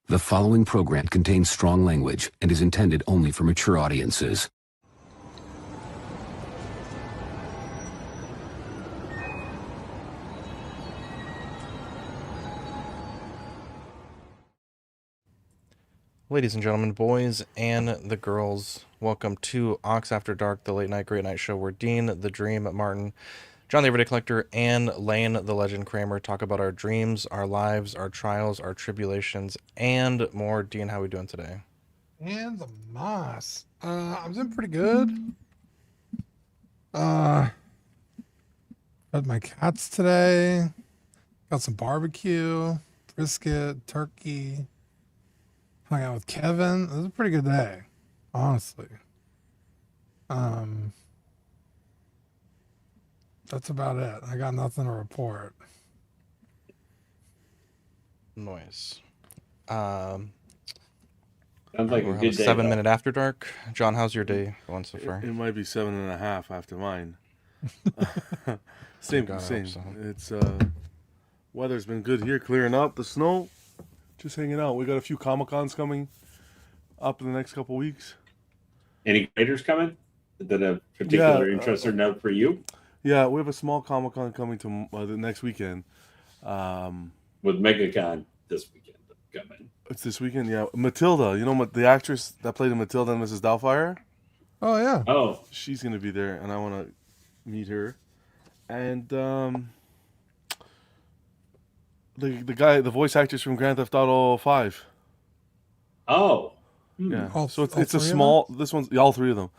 The following program contains strong language and is intended only for mature audiences. Ladies and gentlemen, boys and the girls, welcome to Ox After Dark, the late night, great night show where Dean, the Dream, Martin, John the Everyday Collector, and Lane, the Legend Kramer talk about our dreams, our lives, our trials, our tribulations, and more. Dean, how are we doing today? And the moss. I'm doing pretty good. Fed my cats today. Got some barbecue, brisket, turkey. Hung out with Kevin. It was a pretty good day, honestly. That's about it. I got nothing to report. Noise. Sounds like a We're good day. 7 minute after dark. John, how's your day going so far? It might be 7.5 after mine. Same. So. It's weather's been good here, clearing up the snow. Just hanging out. We got a few Comic-Cons coming up in the next couple weeks. Any creators coming that have particular interest or note for you? Yeah, we have a small Comic-Con coming to the next weekend. With MegaCon this weekend coming. It's this weekend, yeah. Matilda, you know the actress that played in Matilda and Mrs. Doubtfire? Oh, yeah. Oh. She's going to be there, and I want to meet her. And the voice actress from Grand Theft Auto 5. Oh. Yeah. All- So all it's a three of small. This one's all three of them.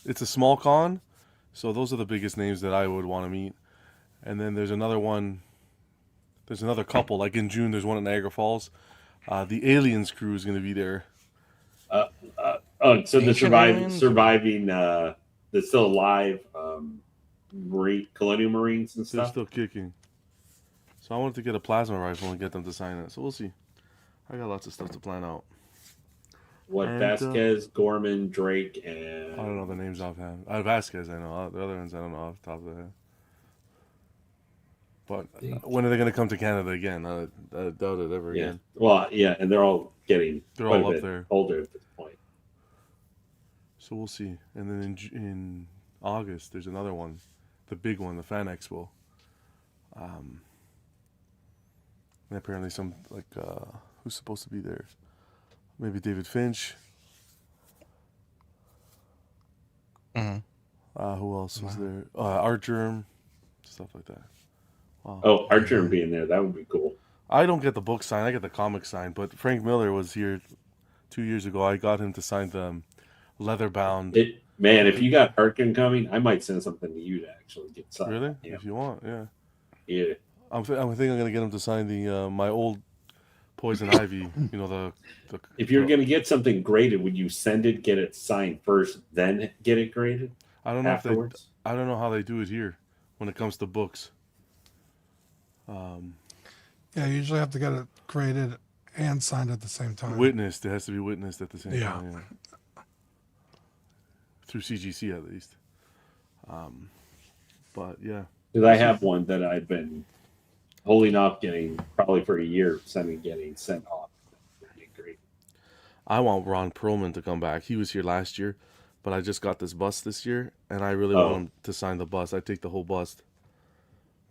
It's a small con, so those are the biggest names that I would want to meet. And then there's another one. There's another couple. Like in June, there's one at Niagara Falls. The Aliens crew is going to be there. So the Ancient aliens? surviving, that's still alive, Colonial Marines and They're stuff. still kicking. So I wanted to get a plasma rifle and get them to sign it. So we'll see. I got lots of stuff to plan out. And, Vasquez, Gorman, Drake, and I don't know the names offhand. Vasquez, I know. The other ones, I don't know off the top of the head. But when are they going to come to Canada again? I doubt it ever again. Well, yeah, and they're all getting They're quite all a up bit there. older at this point. So we'll see. And then in August, there's another one, the big one, the Fan Expo. And apparently some, who's supposed to be there? Maybe David Finch. Mm-hmm. Who else was there? Art Germ, stuff like that. Wow. Oh, Archer being there, that would be cool. I don't get the book signed. I get the comic signed. But Frank Miller was here 2 years ago. I got him to sign the leather-bound. Man, if you got Arkin coming, I might send something to you to actually get signed. Really? Yeah. If you want, yeah. Yeah. I think I'm going to get him to sign the my old Poison Ivy. You know the. If you're going to get something graded, would you send it, get it signed first, then get it graded? I don't know afterwards? I don't know how they do it here when it comes to books. Yeah, you usually have to get it graded and signed at the same time. Witnessed. It has to be witnessed at the same Yeah. time. Yeah. Through CGC at least. But yeah. Because I have one that I've been holding off getting probably for a year, getting sent off. Great. I want Ron Perlman to come back. He was here last year, but I just got this bust this year, and I really want him to sign the bust. I take the whole bust,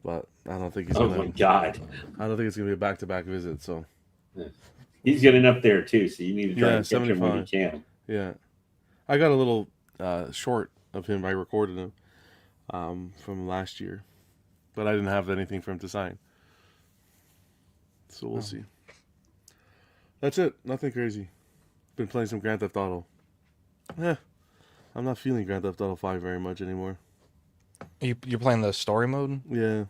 but I don't think he's Oh gonna. my God. I don't think it's gonna be a back-to-back visit. So He's getting up there too, so you need to try Yeah, and catch him when you 75. can. yeah, I got a little short of him. I recorded him from last year, but I didn't have anything for him to sign. So we'll see. That's it. Nothing crazy. Been playing some Grand Theft Auto. I'm not feeling Grand Theft Auto 5 very much anymore. You're playing the story mode? Yeah.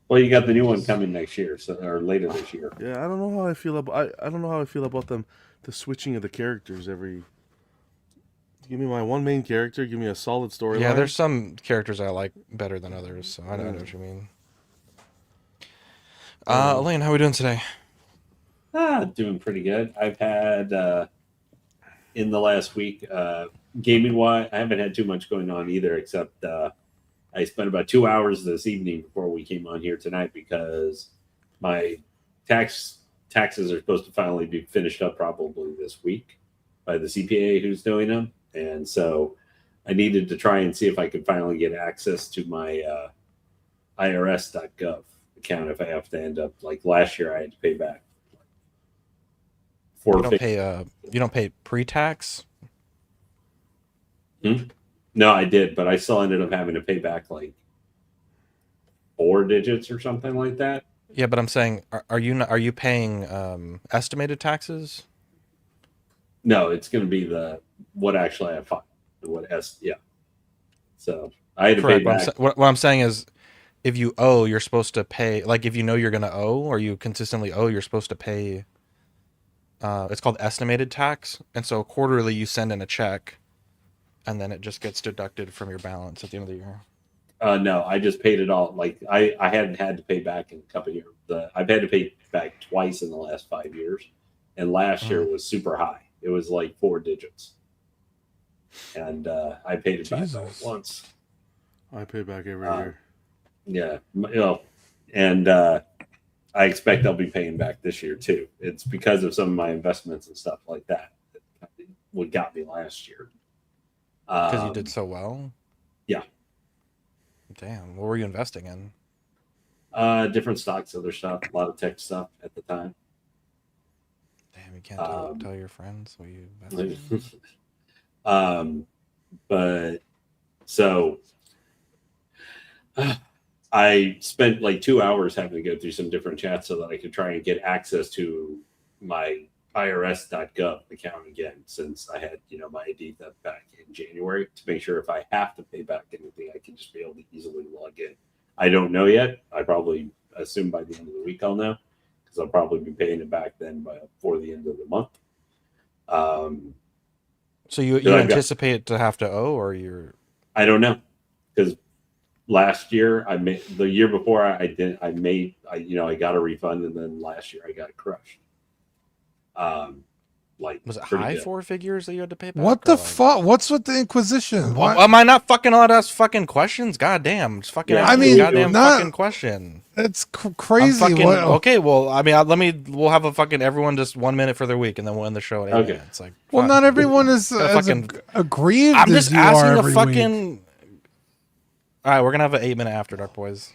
Well, you got the new one coming next year, or later this year. Yeah, I don't know how I feel about I don't know how I feel about them, the switching of the characters every. Give me my one main character. Give me a solid storyline. Yeah, there's some characters I like better than others, so I know what you mean. Elaine, how are we doing today? Doing pretty good. I've had in the last week, gaming wise, I haven't had too much going on either, except I spent about 2 hours this evening before we came on here tonight because my tax taxes are supposed to finally be finished up probably this week by the CPA who's doing them, and so I needed to try and see if I could finally get access to my IRS.gov account if I have to end up like last year I had to pay back You don't pay pre-tax. No, I did, but I still ended up having to pay back like 4 digits or something like that. Yeah, but I'm saying, are you paying estimated taxes? No, it's going to be what actually I filed. So I had to pay Correct. back. What I'm saying is, if you owe, you're supposed to pay. Like if you know you're going to owe, or you consistently owe, you're supposed to pay. It's called estimated tax, and so quarterly you send in a check, and then it just gets deducted from your balance at the end of the year. No, I just paid it all. Like I hadn't had to pay back in a couple of years. I've had to pay back twice in the last 5 years, and last year was super high. It was like 4 digits, and I paid it back all at once. I pay back every year. Yeah, and I expect I'll be paying back this year too. It's because of some of my investments and stuff like that. What got me last year? Because you did so well. Yeah. Damn, what were you investing in? Different stocks, other stuff, a lot of tech stuff at the time. Damn, you can't tell your friends what you invested in. But so I spent like 2 hours having to go through some different chats so that I could try and get access to my IRS.gov account again, since I had, my ID back in January, to make sure if I have to pay back anything, I can just be able to easily log in. I don't know yet. I probably assume by the end of the week I'll know, because I'll probably be paying it back then before the end of the month. So you anticipate to have to owe, or you're? I don't know, because last year the year before I got a refund, and then last year I got crushed. Was it high 4 figures that you had to pay back? What the fuck? What's with the Inquisition? What? Am I not fucking allowed to ask fucking questions? God damn, just fucking ask me a goddamn fucking question. It's crazy. Okay, well, I mean, we'll have a fucking everyone just 1 minute for their week, and then we'll end the show at 8 minutes. Like, well, not everyone is as aggrieved. I'm just as you asking are a every fucking. week. All right, we're gonna have an 8 minute after dark, boys.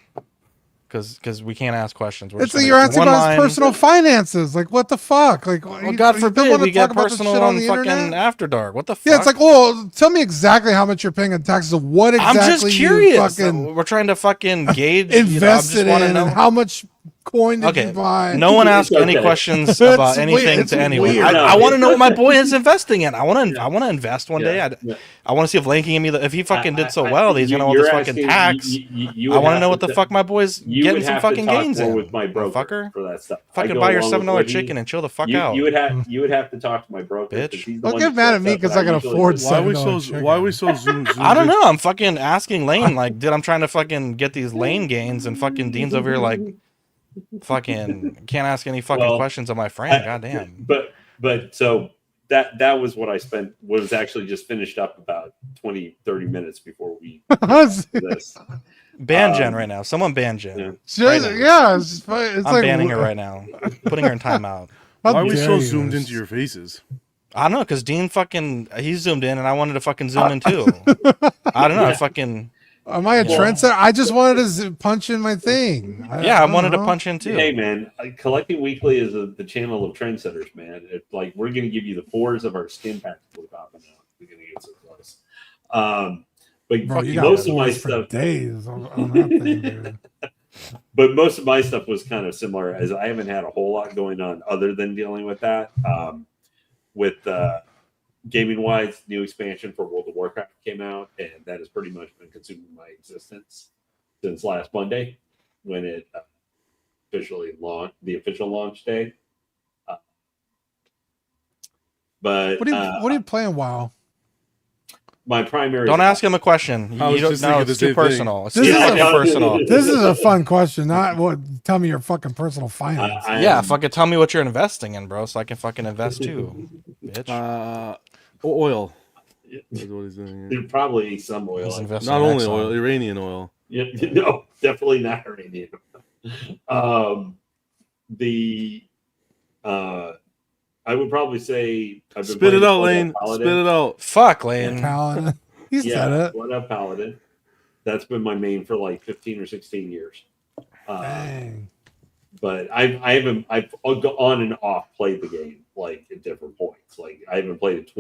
Because we can't ask questions. You're asking about his personal finances. Like, what the fuck? Like, well, God forbid we get personal on fucking After Dark. What the fuck? Yeah, it's like, oh, tell me exactly how much you're paying in taxes. What exactly? I'm just curious. We're trying to fucking gauge. Invested in and how much coin did you buy? No one asked any questions about anything to anyone. I want to know what my boy is investing in. I want to invest one day. I want to see if Lane can give me if he fucking did so well, he's gonna owe this fucking tax. I want to know what the fuck my boy's getting some fucking gains in. With my broker for that stuff. Fucking buy your $7 chicken and chill the fuck out. You would have to talk to my broker, bitch. Don't get mad at me because I can afford Why are we so zoomed? I don't know. I'm fucking asking Lane. Like, I'm trying to fucking get these Lane gains, and fucking Dean's over here like, fucking can't ask any fucking questions of my friend. Goddamn. But so that was what I spent. Was actually just finished up about 20-30 minutes before we this. Ban Jen right now. Someone ban Jen. Yeah, it's I'm like banning her right now. Putting her in timeout. Why are we so zoomed into your faces? I don't know, because Dean he's zoomed in, and I wanted to fucking zoom in too. I don't know. Am I a trendsetter? I just wanted to punch in my thing. I wanted to punch in too. Hey man, Collecting Weekly is the channel of trendsetters, man. It's like we're gonna give you the 4s of our skin packs we're popping out. We're gonna get so close. But bro, most of my stuff days on that thing, dude. But most of my stuff was kind of similar, as I haven't had a whole lot going on other than dealing with that. With gaming wise, new expansion for World of Warcraft came out, and that has pretty much been consuming my existence since last Monday, when it officially launched, the official launch day. But what are you playing? WoW. My primary. Don't ask him a question. It's too personal. It's too personal. This is a fun question. Not what. Tell me your fucking personal finance. Fucking tell me what you're investing in, bro, so I can fucking invest too, bitch. Oil. That's what he's doing. There's probably some oil. Not only oil, Iranian oil. Yeah, no, definitely not Iranian. I would probably say I've been Spit it playing out, Blood Lane. Up Paladin. Spit it out. Fuck, Lane. Paladin. He said Yeah, it. Blood Up Paladin. That's been my main for like 15 or 16 years. Dang. But I've on and off played the game like at different points. Like I haven't played it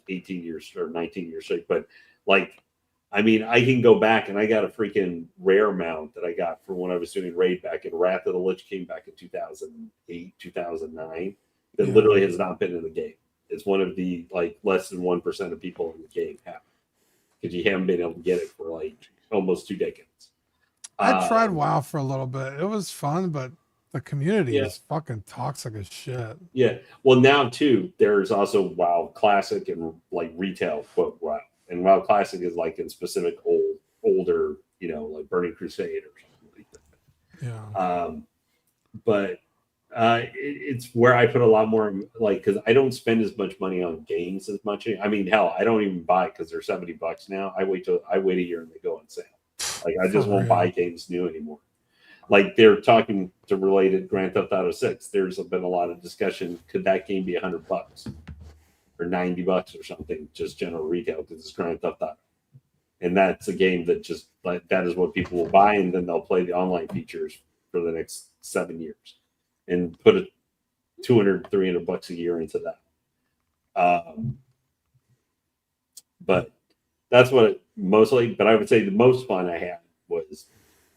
18 years or 19 years straight. But like, I mean, I can go back and I got a freaking rare mount that I got from when I was doing raid back in Wrath of the Lich King back in 2008, 2009. That literally has not been in the game. It's one of the like less than 1% of people in the game have, because you haven't been able to get it for like almost 2 decades. I tried WoW for a little bit. It was fun, but the community Yeah. is fucking toxic as shit. Yeah. Well, now too, there's also WoW Classic and like retail quote WoW, and WoW Classic is like in specific older, you know, like Burning Crusade or something like that. Yeah. But it's where I put a lot more, like, because I don't spend as much money on games as much. I mean, hell, I don't even buy it because they're $70 now. I wait a year and they go on sale. Like, I just For won't real. buy games new anymore. Like, they're talking to related Grand Theft Auto 6. There's been a lot of discussion. Could that game be $100 or $90 or something, just general retail, because it's Grand Theft Auto? And that's a game that just, like, that is what people will buy, and then they'll play the online features for the next 7 years and put a $200, $300 a year into that. But that's what it mostly, but I would say the most fun I had was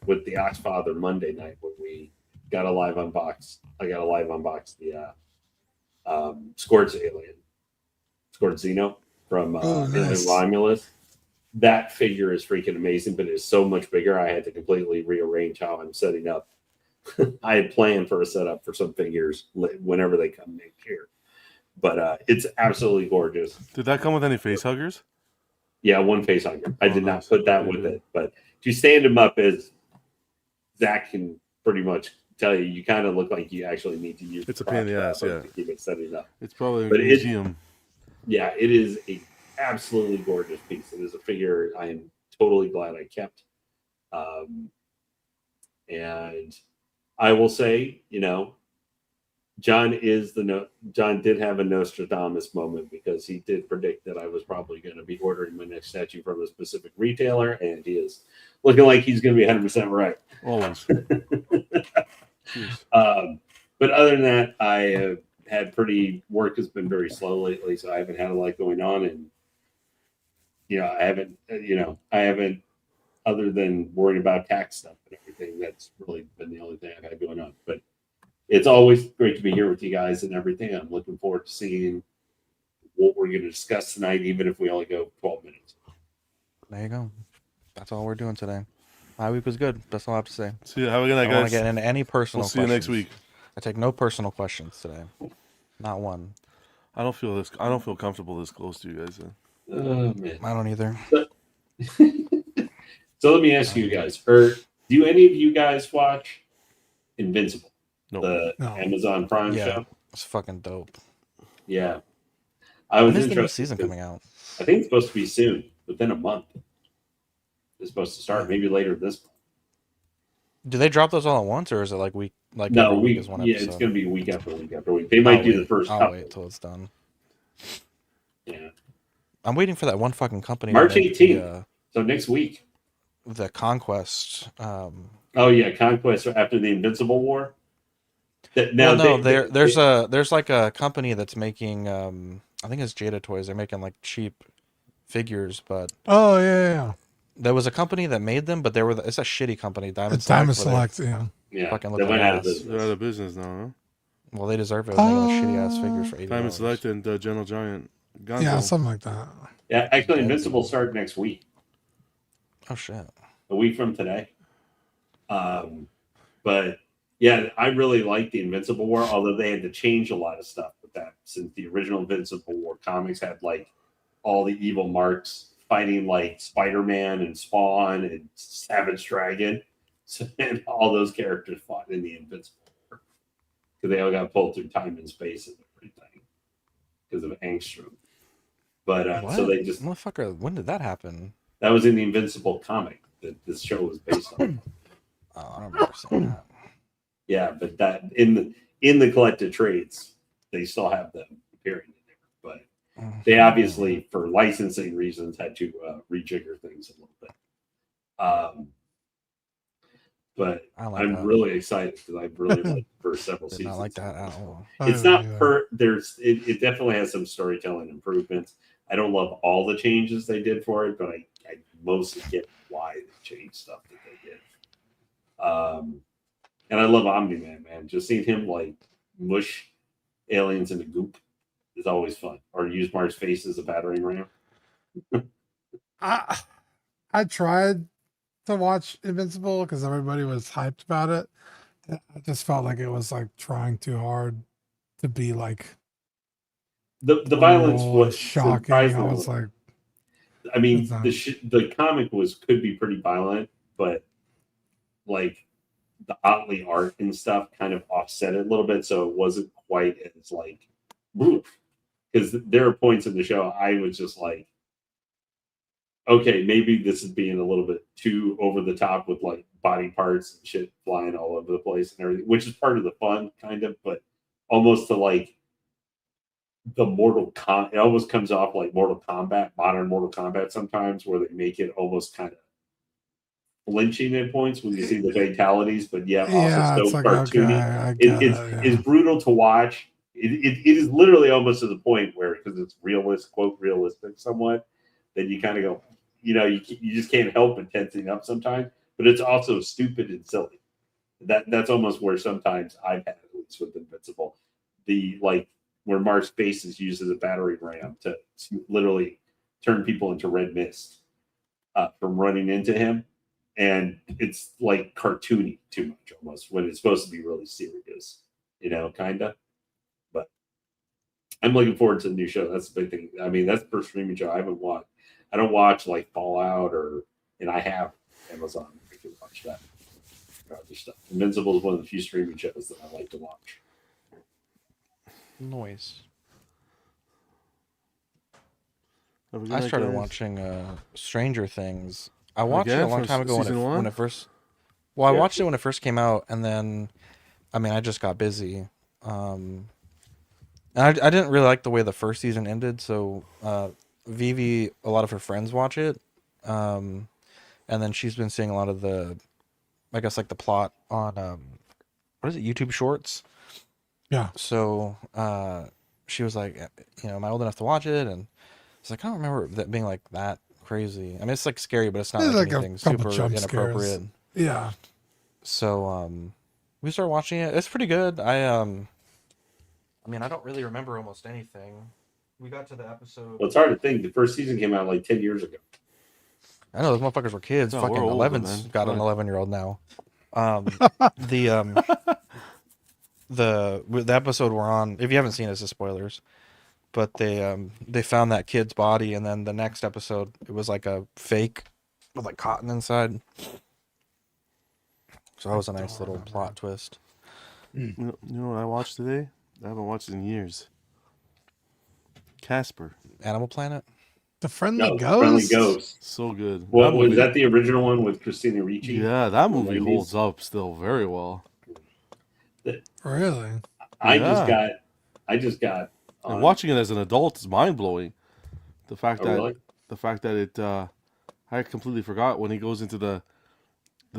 with the Oxfather Monday night when we got a live unbox. I got a live unbox the Scourge Alien, Scourge Xeno from nice. Romulus. That figure is freaking amazing, but it's so much bigger. I had to completely rearrange how I'm setting up. I had planned for a setup for some figures whenever they come next year, but it's absolutely gorgeous. Did that come with any face huggers? Yeah, one face hugger. I did not nice. put that with it, but if you stand him up, as Zach can pretty much tell you, you kind of look like you actually need to use. It's a pain in the ass, yeah. To keep it setting up. It's probably a But museum. Yeah, it is a absolutely gorgeous piece. It is a figure I am totally glad I kept. And I will say, you know, John did have a Nostradamus moment, because he did predict that I was probably going to be ordering my next statue from a specific retailer, and he is looking like he's going to be 100% right. Always. But other than that, I have had work has been very slow lately, so I haven't had a lot going on, and I haven't, other than worrying about tax stuff and everything. That's really been the only thing I've had going on. But it's always great to be here with you guys and everything. I'm looking forward to seeing what we're going to discuss tonight, even if we only go 12 minutes. There you go. That's all we're doing today. My week was good. That's all I have to say. See you. Have a good night, I don't want guys. to get into any personal We'll see questions. you next week. I take no personal questions today. Not one. I don't feel comfortable this close to you guys. Oh, man. I don't either. So let me ask you guys, do any of you guys watch Invincible? No. No. Amazon Prime Yeah. show? It's fucking dope. Yeah. I was When is the new interested. season coming out? I think it's supposed to be soon, within a month. It's supposed to start maybe later this month. Do they drop those all at once, or is it like week? Like No, every week is one episode? it's going to be week after week after week. They might do the first I'll couple. wait till it's done. Yeah. I'm waiting for that one fucking company. March to make 18th. So next week. The Conquest. Oh yeah, Conquest after the Invincible War. There's like a company that's making. I think it's Jada Toys. They're making like cheap figures, but Oh yeah. there was a company that made them, but it's a shitty company. Diamond It's Diamond Select, Select. Yeah. Yeah, fucking they look went like out of ass. business. They're out of business now, Well, they deserve it. They're making shitty ass figures for huh? $80. Diamond Select and General Giant. Gonzo. Yeah, something like that. Yeah, actually, Invincible start next week, Oh shit. a week from today. But yeah, I really like the Invincible War, although they had to change a lot of stuff with that, since the original Invincible War comics had like all the evil marks fighting like Spider-Man and Spawn and Savage Dragon. So, and all those characters fought in the Invincible War, because they all got pulled through time and space and everything because of Angstrom. But What? so they just, Motherfucker, when did that happen? that was in the Invincible comic that this show was based on. Oh, I don't remember seeing that. Yeah, but that in in the collected trades, they still have them appearing in there. But they obviously, for licensing reasons, had to rejigger things a little bit. But I like I'm that. really excited because I really liked the first several Did seasons. not like that at all. It's not it definitely has some storytelling improvements. I don't love all the changes they did for it, but I mostly get why they changed stuff that they did. And I love Omni-Man, man. Just seeing him like mush aliens into goop is always fun. Or use Mars face as a battering ram. I tried to watch Invincible because everybody was hyped about it. I just felt like it was like trying too hard to be like The violence was shocking. I surprisingly. was like, I mean, it's not- the comic could be pretty violent, but like the Otley art and stuff kind of offset it a little bit, so it wasn't quite as like, because there are points in the show I was just like, okay, maybe this is being a little bit too over the top with like body parts and shit flying all over the place and everything, which is part of the fun, kind of, but almost to like the it almost comes off like Mortal Kombat, modern Mortal Kombat sometimes, where they make it almost kind of flinching at points when you see the fatalities, but yet also it's so like, cartoony. okay, It's brutal to watch. It is literally almost to the point where, because it's realistic somewhat, then you kind of go, you just can't help but tensing up sometimes. But it's also stupid and silly. That's almost where sometimes I've had, at least with Invincible, the like where Mars face is used as a battering ram to literally turn people into red mist from running into him. And it's like cartoony too much almost when it's supposed to be really serious, kind of. But I'm looking forward to the new show. That's the big thing. I mean, that's the first streaming show I haven't watched. I don't watch like Fallout and I have Amazon. I can watch that. Other stuff. Invincible is one of the few streaming shows that I like to watch. Noise. Have a good I night, started guys. watching Stranger Things. I watched it a long from time ago season when one? it first. Well, I Yeah. watched it when it first came out, and then, I mean, I just got busy. And I didn't really like the way the first season ended, so Vivi, a lot of her friends watch it, and then she's been seeing a lot of I guess like the plot on what is it, YouTube Shorts. Yeah. So she was like, am I old enough to watch it? And it's like, I don't remember that being like that crazy. I mean, it's like scary, but it's not There's like like a anything couple super jump inappropriate. scares. Yeah. So we started watching it. It's pretty good. I mean, I don't really remember almost anything. We got to the episode. Well, it's hard to think. The first season came out like 10 years ago. I know those motherfuckers were kids. No, Fucking we're older, 11's man. got an Fine. 11-year-old now. The episode we're on, if you haven't seen it, it's the spoilers. But they found that kid's body, and then the next episode it was like a fake with like cotton inside. So that was a nice little plot twist. You know what I watched today? I haven't watched in years. Casper. Animal Planet. The Friendly No, Ghost. Friendly Ghost. So good. What That was movie- that? The original one with Christina Ricci. Yeah, that movie ladies? holds up still very well. Really? I Yeah. just got. And watching it as an adult is mind blowing. The fact Oh, that really? it I completely forgot when he goes into the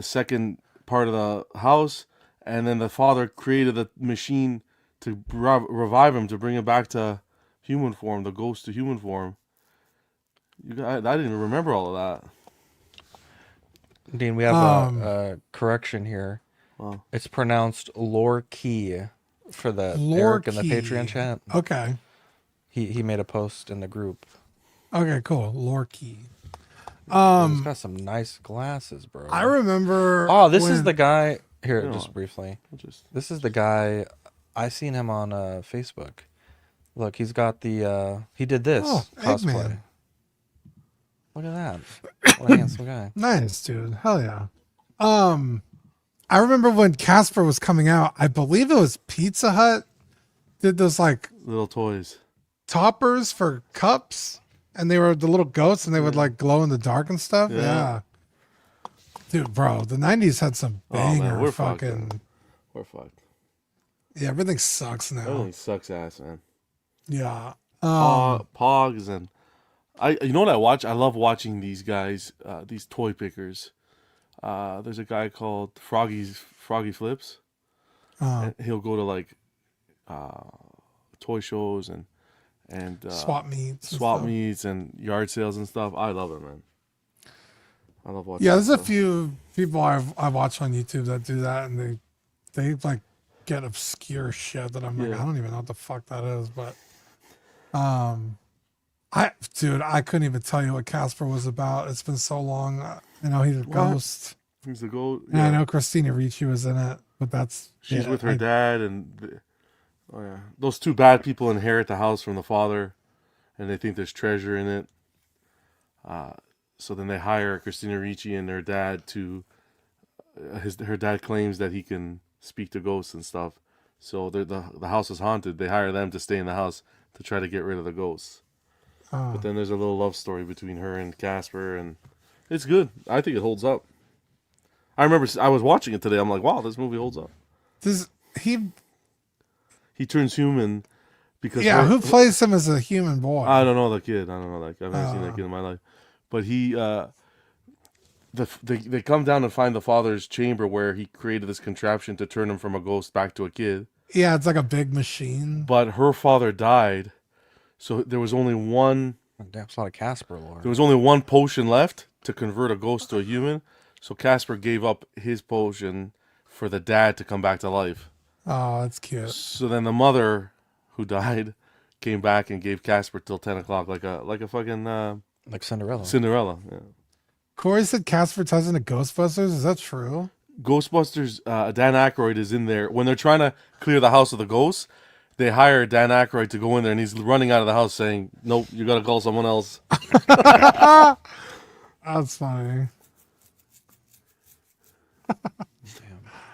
second part of the house, and then the father created the machine to revive him, to bring him back to human form, the ghost to human form. I didn't even remember all of that. Dean, we have a correction here. Wow. It's pronounced Lorkey for the Eric in the Patreon chat. Okay. He made a post in the group. Okay, cool. Lorkey. He's got some nice glasses, bro. I remember. Oh, this is when- the guy. Here, Yeah. just briefly. Just This is the guy. I seen him on Facebook. Look, he's got the. He did this Oh, cosplay. Eggman. Look at that. What a handsome guy. Nice, dude. Hell yeah. I remember when Casper was coming out, I believe it was Pizza Hut did those like little toys. toppers for cups, and they were the little goats, and they would like glow in the dark and stuff. Yeah. Yeah. Dude, bro, the 90s had some Oh, man, banger we're fucked, fucking. We're fucked. Yeah, everything sucks now. Everything sucks ass, man. Yeah. Pogs and you know what I watch? I love watching these guys, these toy pickers. There's a guy called Froggy Flips, uh, and he'll go to like toy shows and swap meets. and swap stuff. meets and yard sales and stuff. I love it, man. I love watching. Yeah, that there's a stuff. few people I watch on YouTube that do that, and they like get obscure shit that I'm like, Yeah. I don't even know what the fuck that is, but I couldn't even tell you what Casper was about. It's been so long. I know he's a What? ghost. He's the goat. And I know Christina Ricci was in it, but that's She's it. with her dad, and oh yeah, those two bad people inherit the house from the father, and they think there's treasure in it. So then they hire Christina Ricci and their dad to. Her dad claims that he can speak to ghosts and stuff. So the house is haunted. They hire them to stay in the house to try to get rid of the ghosts. But then there's a little love story between her and Casper, and it's good. I think it holds up. I remember I was watching it today. I'm like, wow, this movie holds up. Does he? He turns human because Yeah, who plays him as a human boy? I don't know the kid. I don't know that kid. I've never seen that kid in my life. But he, they come down and find the father's chamber where he created this contraption to turn him from a ghost back to a kid. Yeah, it's like a big machine. But her father died, so there was only one. That's a lot of Casper lore. There was only one potion left to convert a ghost to a human. So Casper gave up his potion for the dad to come back to life. Oh, that's cute. So then the mother, who died, came back and gave Casper till 10 o'clock, like a fucking Like Cinderella. Cinderella. Yeah. Corey said Casper ties into Ghostbusters. Is that true? Ghostbusters, Dan Aykroyd is in there. When they're trying to clear the house of the ghosts, they hire Dan Aykroyd to go in there, and he's running out of the house saying, nope, you got to call someone else. That's funny.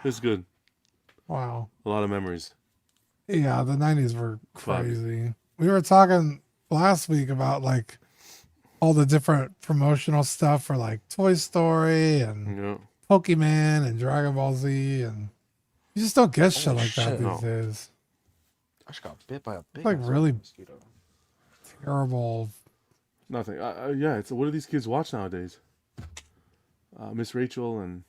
It's good. Wow. A lot of memories. Yeah, the 90s were crazy. We were talking last week about like all the different promotional stuff for like Toy Story and Yeah. Pokemon and Dragon Ball Z, and you just don't get shit Holy like that shit, these no. days. I just got bit by a big Like ass really mosquito. terrible. Nothing. Yeah, it's what do these kids watch nowadays? Miss Rachel and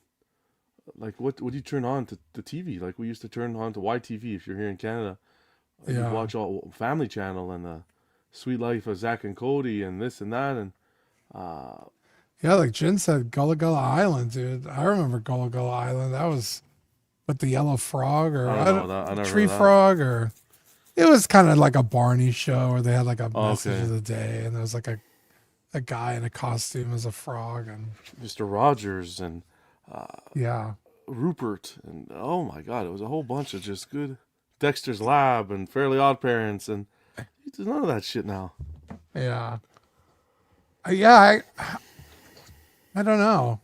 like what do you turn on to the TV? Like we used to turn on to YTV if you're here in Canada. You Yeah. watch all Family Channel and the Sweet Life of Zach and Cody and this and that and Yeah, like Jen said, Gullah Gullah Island, dude. I remember Gullah Gullah Island. That was with the yellow frog, or I don't know that. I never tree heard that. frog, or it was kind of like a Barney show where they had like a Oh, message okay. of the day, and there was like a guy in a costume as a frog, and Mr. Rogers and yeah, Rupert and oh my god, it was a whole bunch of just good Dexter's Lab and Fairly Odd Parents and there's none of that shit now. yeah, yeah. I don't know,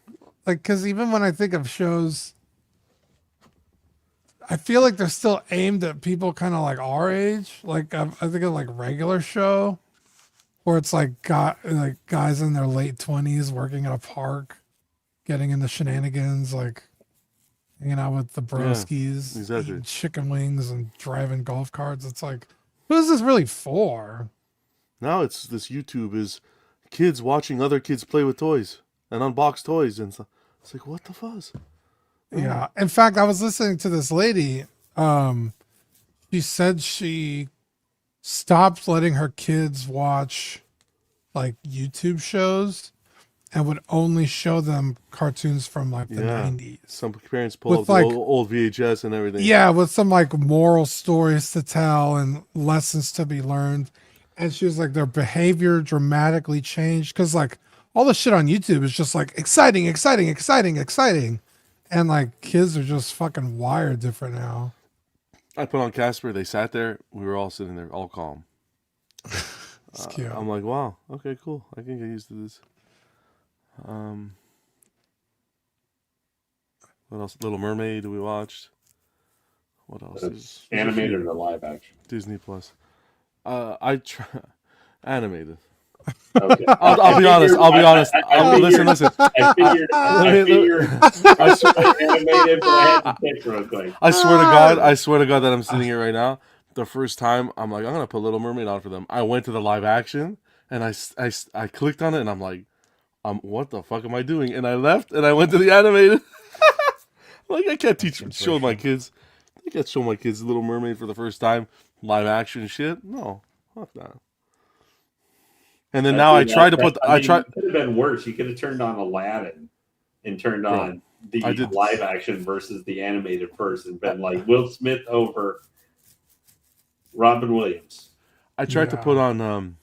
like because even when I think of shows, I feel like they're still aimed at people kind of like our age. Like I think of like Regular Show, where it's like guys in their late 20s working at a park, getting into shenanigans, like hanging out with the broskies, exactly. eating chicken wings and driving golf carts. It's like, who is this really for? Now it's this YouTube is kids watching other kids play with toys and unbox toys and stuff. It's like what the fuzz? Yeah. In fact, I was listening to this lady. She said she stopped letting her kids watch like YouTube shows and would only show them cartoons from like the Yeah. 90s. Some parents pull With, up the like- old VHS and everything. Yeah, with some like moral stories to tell and lessons to be learned. And she was like, their behavior dramatically changed because like all the shit on YouTube is just like exciting, exciting, exciting, exciting. And like kids are just fucking wired different now. I put on Casper. They sat there. We were all sitting there, all calm. It's cute. I'm like, wow, okay, cool. I can get used to this. What else? Little Mermaid we watched. What else is Animated or live action? Disney Plus? I try animated. Okay. I'll be honest. I'll be honest. Listen. I figured I swear, animated, but I had to pick real quick. I swear to God that I'm sitting here right now. The first time I'm like, I'm gonna put Little Mermaid on for them. I went to the live action and I clicked on it and I'm like, what the fuck am I doing? And I left and I went to the animated. Like I can't show my kids. I can't show my kids Little Mermaid for the first time live action shit. No, fuck that. And then now I try to put. I try. It could have been worse. You could have turned on Aladdin and turned on the live action versus the animated first, and been like Will Smith over Robin Williams. I tried to put on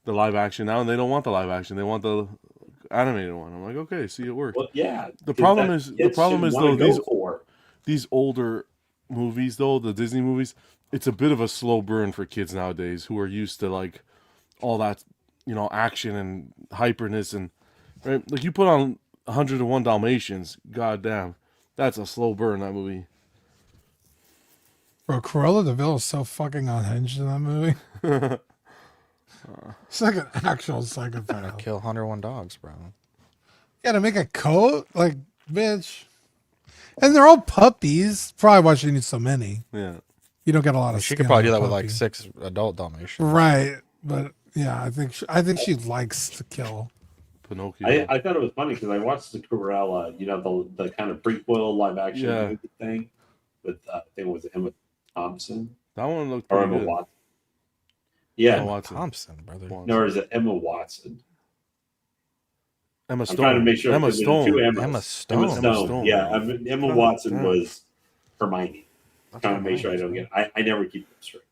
the live action now, and they don't want the live action. They want the animated one. I'm like, okay, see, it worked. Well, yeah. The problem is though these older movies though, the Disney movies, it's a bit of a slow burn for kids nowadays who are used to like all that, action and hyperness and right. Like you put on 101 Dalmatians, goddamn, that's a slow burn, that movie. Bro, Cruella de Vil is so fucking unhinged in that movie. It's like an actual psychopath. Kill 101 dogs, bro. Gotta make a coat? Like, bitch. And they're all puppies. Probably why she needs so many. Yeah. You don't get a lot of She skin could probably on do a that with like puppy. 6 adult Dalmatians. Right. But yeah, I think she likes to kill. Pinocchio. I thought it was funny because I watched the Cruella, the kind of prequel live action movie thing with I think it was Emma Thompson That one looked or pretty Emma good. Watson. Yeah, Emma Watson. Thompson, brother. no, or is it Emma Watson? Emma I'm Stone. trying to make sure. Emma because there were Stone. two Emmas. Emma Stone. Emma Stone. Stone. Yeah, Emma God Watson damn. was Hermione. I'm trying to make sure I don't get. I never keep them straight.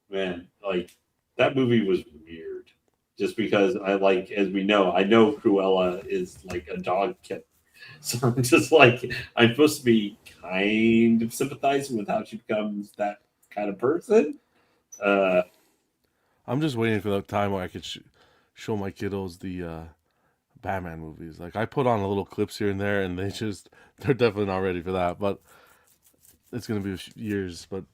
Man, like that movie was weird. Just because I like, as we know, I know Cruella is like a dog kitten. So I'm just like, I'm supposed to be kind of sympathizing with how she becomes that kind of person. I'm just waiting for that time where I could show my kiddos the Batman movies. Like I put on a little clips here and there, and they're definitely not ready for that. But it's gonna be years. But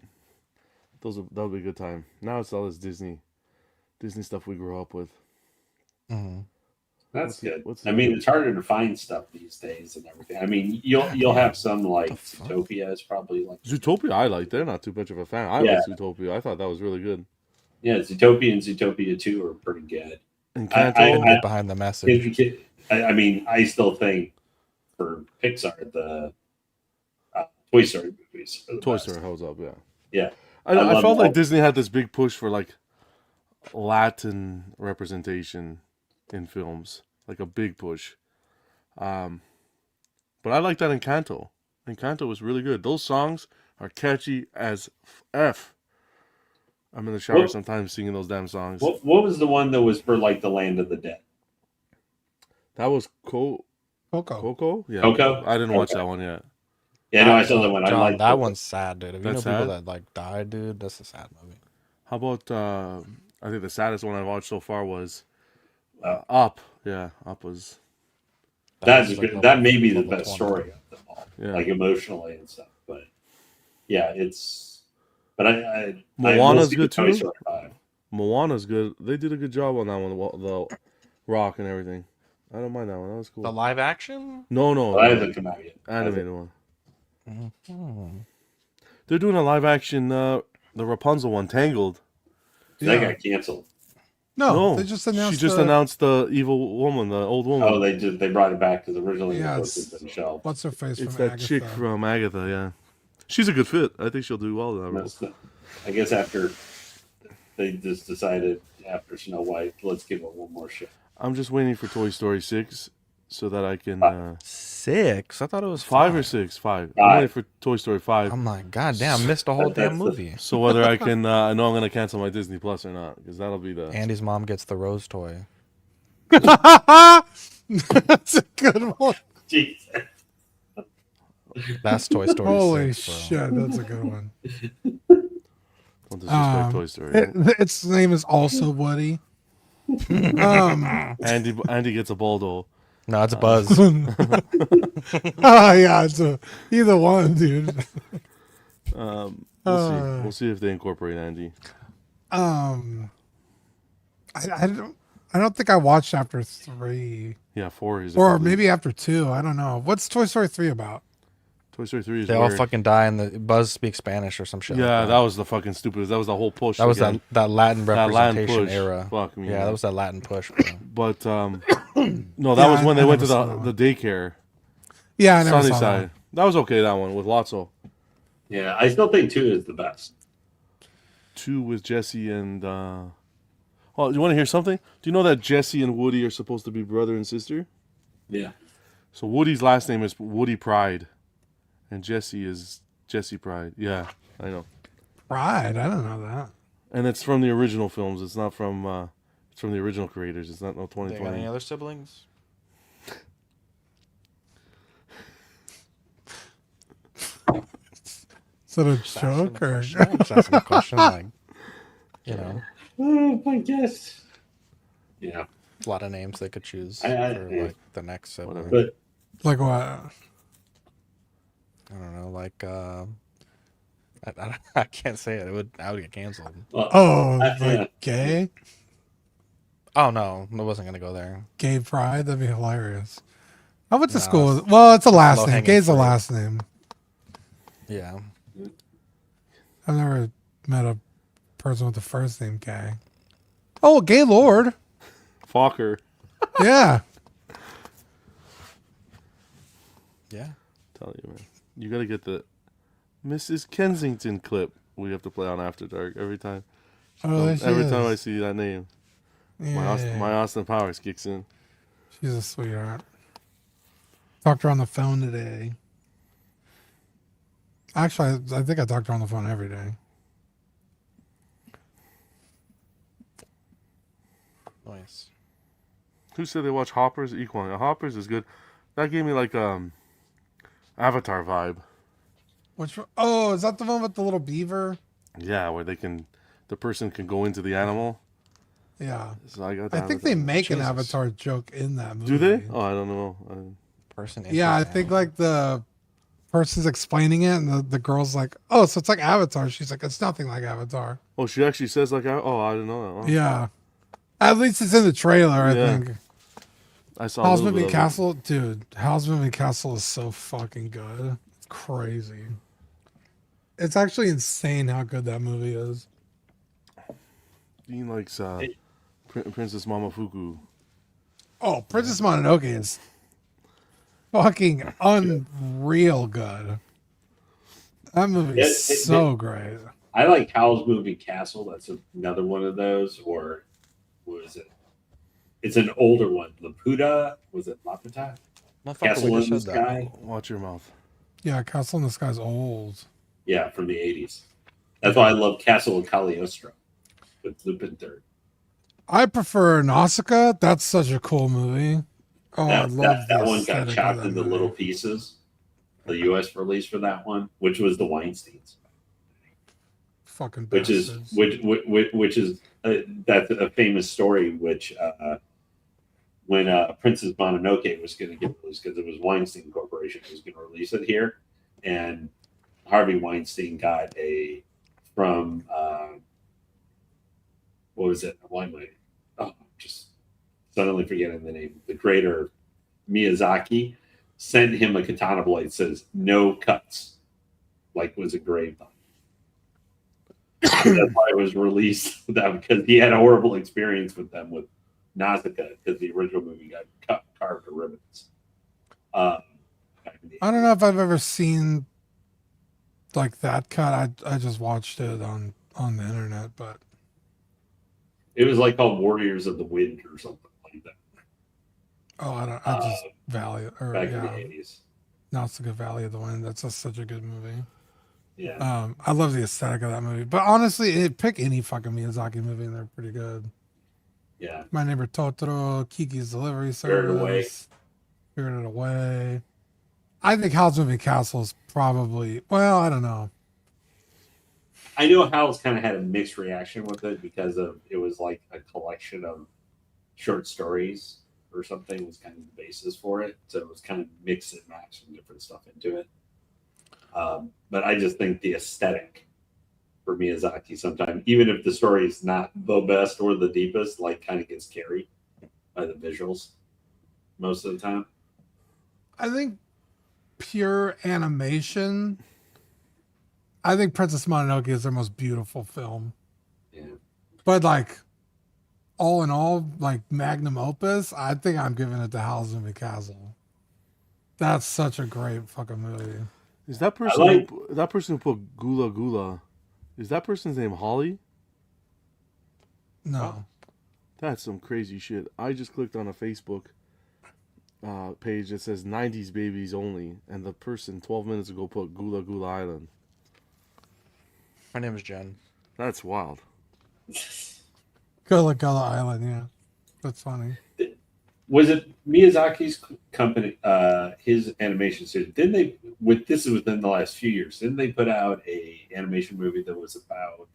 that'll be a good time. Now it's all this Disney stuff we grew up with. Mm-hmm. That's good. I mean, it's harder to find stuff these days and everything. I mean, you'll have some like Zootopia is probably like Zootopia. I like. They're not too much of a fan. I like Zootopia. I thought that was really good. Yeah, Zootopia and Zootopia 2 are pretty good. And I behind the message. I mean, I still think for Pixar the Toy Story movies. Toy Story holds up. Yeah. Yeah. I felt like Disney had this big push for like Latin representation in films, like a big push. But I like that Encanto. Encanto was really good. Those songs are catchy as F. I'm in the shower sometimes singing those damn songs. What was the one that was for like the Land of the Dead? That was Coco. Coco? Yeah. Coco? I didn't watch that one yet. Yeah, no, I saw that one. John, I like that one's sad, dude. If you know That's people sad? that like died, dude, that's a sad movie. How about I think the saddest one I watched so far was Up. Yeah, Up was that may be the best 20. story of them all, Yeah. like emotionally and stuff. But yeah, it's. But I Moana's will see good Toy too? Story 5. Moana's good. They did a good job on that one, the rock and everything. I don't mind that one. That was cool. The live action? No, Well, that hasn't come out yet. animated one. Mm-hmm. They're doing a live action, the Rapunzel one, Tangled. That got canceled. No, they just announced. She just announced the evil woman, the old woman. Oh, they brought it back because originally Yeah, it was it's- supposed to be shelved. What's her face It's from that Agatha. chick from Agatha, yeah. She's a good fit. I think she'll do well in that role. I guess after they just decided after Snow White, let's give it one more shot. I'm just waiting for Toy Story 6 so that I can... 6? I thought it was 5 or 6? 5. I'm waiting for Toy Story 5. I'm like, God damn, missed a whole damn movie. So whether I can... I know I'm going to cancel my Disney Plus or not, because that'll be the... Andy's mom gets the Rose toy. That's a good one. Jesus. That's Toy Story Holy 6, bro. shit, that's a good one. Don't disrespect Toy Story. Its name is also Woody. Andy gets a Baldo. No, it's Buzz. Yeah, it's either one, dude. We'll see. We'll see if they incorporate Andy. I don't think I watched after 3 Yeah, 4 is. or maybe after 2. I don't know. What's Toy Story 3 about? Toy Story 3 is. They all weird. fucking die, and the Buzz speaks Spanish or some shit. Yeah, like that was the fucking stupid. That was the whole push. that was again. that Latin That Latin representation push. era. Fuck me. Yeah, man. that was that Latin push. Bro. But no, that Yeah, was when I they went never to saw that one. the daycare. Yeah, I never saw that. Sunnyside. That was okay. That one with Lotso. Yeah, I still think 2 is the best. 2 with Jesse and. Oh, you want to hear something? Do you know that Jesse and Woody are supposed to be brother and sister? Yeah. So Woody's last name is Woody Pride, and Jesse is Jesse Pride. Yeah, I know. Right, I don't know that. And it's from the original films. It's not from. It's from the original creators. It's not no They got any 2020. other siblings? Is that a Just asking joke the or? question. I'm just asking the question, like, you know, Oh, I guess. Yeah, a lot of names they could choose I- for yeah. like the next sibling. but Like what? I don't know, like I can't say it. I would get canceled. Oh, yeah. like gay? Oh no, I wasn't gonna go there. Gay pride? That'd be hilarious. I went to No, school. it's- Well, it's a last name. low-hanging Gay's a fruit. last name. Yeah, I've never met a person with the first name Gay. Oh, Gaylord. Fokker. Yeah. yeah. Tell you, man. You gotta get the Mrs. Kensington clip we have to play on After Dark every time. Oh, there she Every is. time I see that name, Yeah. my Austin Powers kicks in. She's a sweetheart. Talked to her on the phone today. Actually, I think I talk to her on the phone every day. Nice. Who said they watch Hoppers? Equine. Hoppers is good. That gave me like Avatar vibe. Which one? Oh, is that the one with the little beaver? Yeah, where the person can go into the animal. Yeah. So I got. I think they make an Jesus. Avatar joke in that movie. Do they? Oh, I don't know. Person. Yeah, I interest think animal. like the person's explaining it, and the girl's like, "Oh, so it's like Avatar." She's like, "It's nothing like Avatar." Oh, she actually says like, oh, I didn't know that. Oh. Yeah. At least it's in the trailer, I Yeah. think. I saw. Howl's a little Moving bit of it. Castle, dude. Howl's Moving Castle is so fucking good. It's crazy. It's actually insane how good that movie is. Dean likes Princess Momofuku. Oh, Princess Mononoke is fucking unreal good. That movie is so great. I like Howl's Moving Castle. That's another one of those. Or what is it? It's an older one. Laputa. Was it Laputa? Motherfucker, Castle we in just the said that. Sky. Watch your mouth. Yeah, Castle in the Sky's old. Yeah, from the 80s. That's why I love Castle of Cagliostro with Lupin III. I prefer Nausicaa. That's such a cool movie. Oh, I love that the one got aesthetic of chopped that into movie. little pieces. The U.S. release for that one, which was the Weinsteins, Fucking which is bastards. which is that's a famous story. Which when Princess Mononoke was going to get released because it was Weinstein Corporation was going to release it here, and Harvey Weinstein got a from what was it? Why am I just suddenly forgetting the name? The creator Miyazaki sent him a katana blade that says no cuts, like was engraved on it. That's why it was released because he had a horrible experience with them with Nausicaa because the original movie got carved to ribbons. I don't know if I've ever seen like that cut. I just watched it on the internet, but It was like called Warriors of the Wind or something like that I just Valley or back in the yeah, 80s. Nausicaa Valley of the Wind. That's such a good movie. Yeah. I love the aesthetic of that movie. But honestly, pick any fucking Miyazaki movie and they're pretty good. Yeah. My Neighbor Totoro, Kiki's Delivery Spirited Away. Service, Spirited Away. I think Howl's Moving Castle is probably, well, I don't know. I know Howl's kind of had a mixed reaction with it because of it was like a collection of short stories or something was kind of the basis for it. So it was kind of mix and match some different stuff into it. But I just think the aesthetic for Miyazaki sometimes, even if the story is not the best or the deepest, like kind of gets carried by the visuals most of the time. I think pure animation. I think Princess Mononoke is their most beautiful film. Yeah. But like, all in all, like magnum opus, I think I'm giving it to Howl's Moving Castle. That's such a great fucking movie. Is that person like- that person who put Gula Gula? Is that person's name Holly? No. That's some crazy shit. I just clicked on a Facebook page that says 90s babies only, and the person 12 minutes ago put Gula Gula Island. My name is Jen. That's wild. Gullah Gullah Island, yeah. That's funny. Was it Miyazaki's company, his animation studio? Didn't they? This is within the last few years. Didn't they put out a animation movie that was about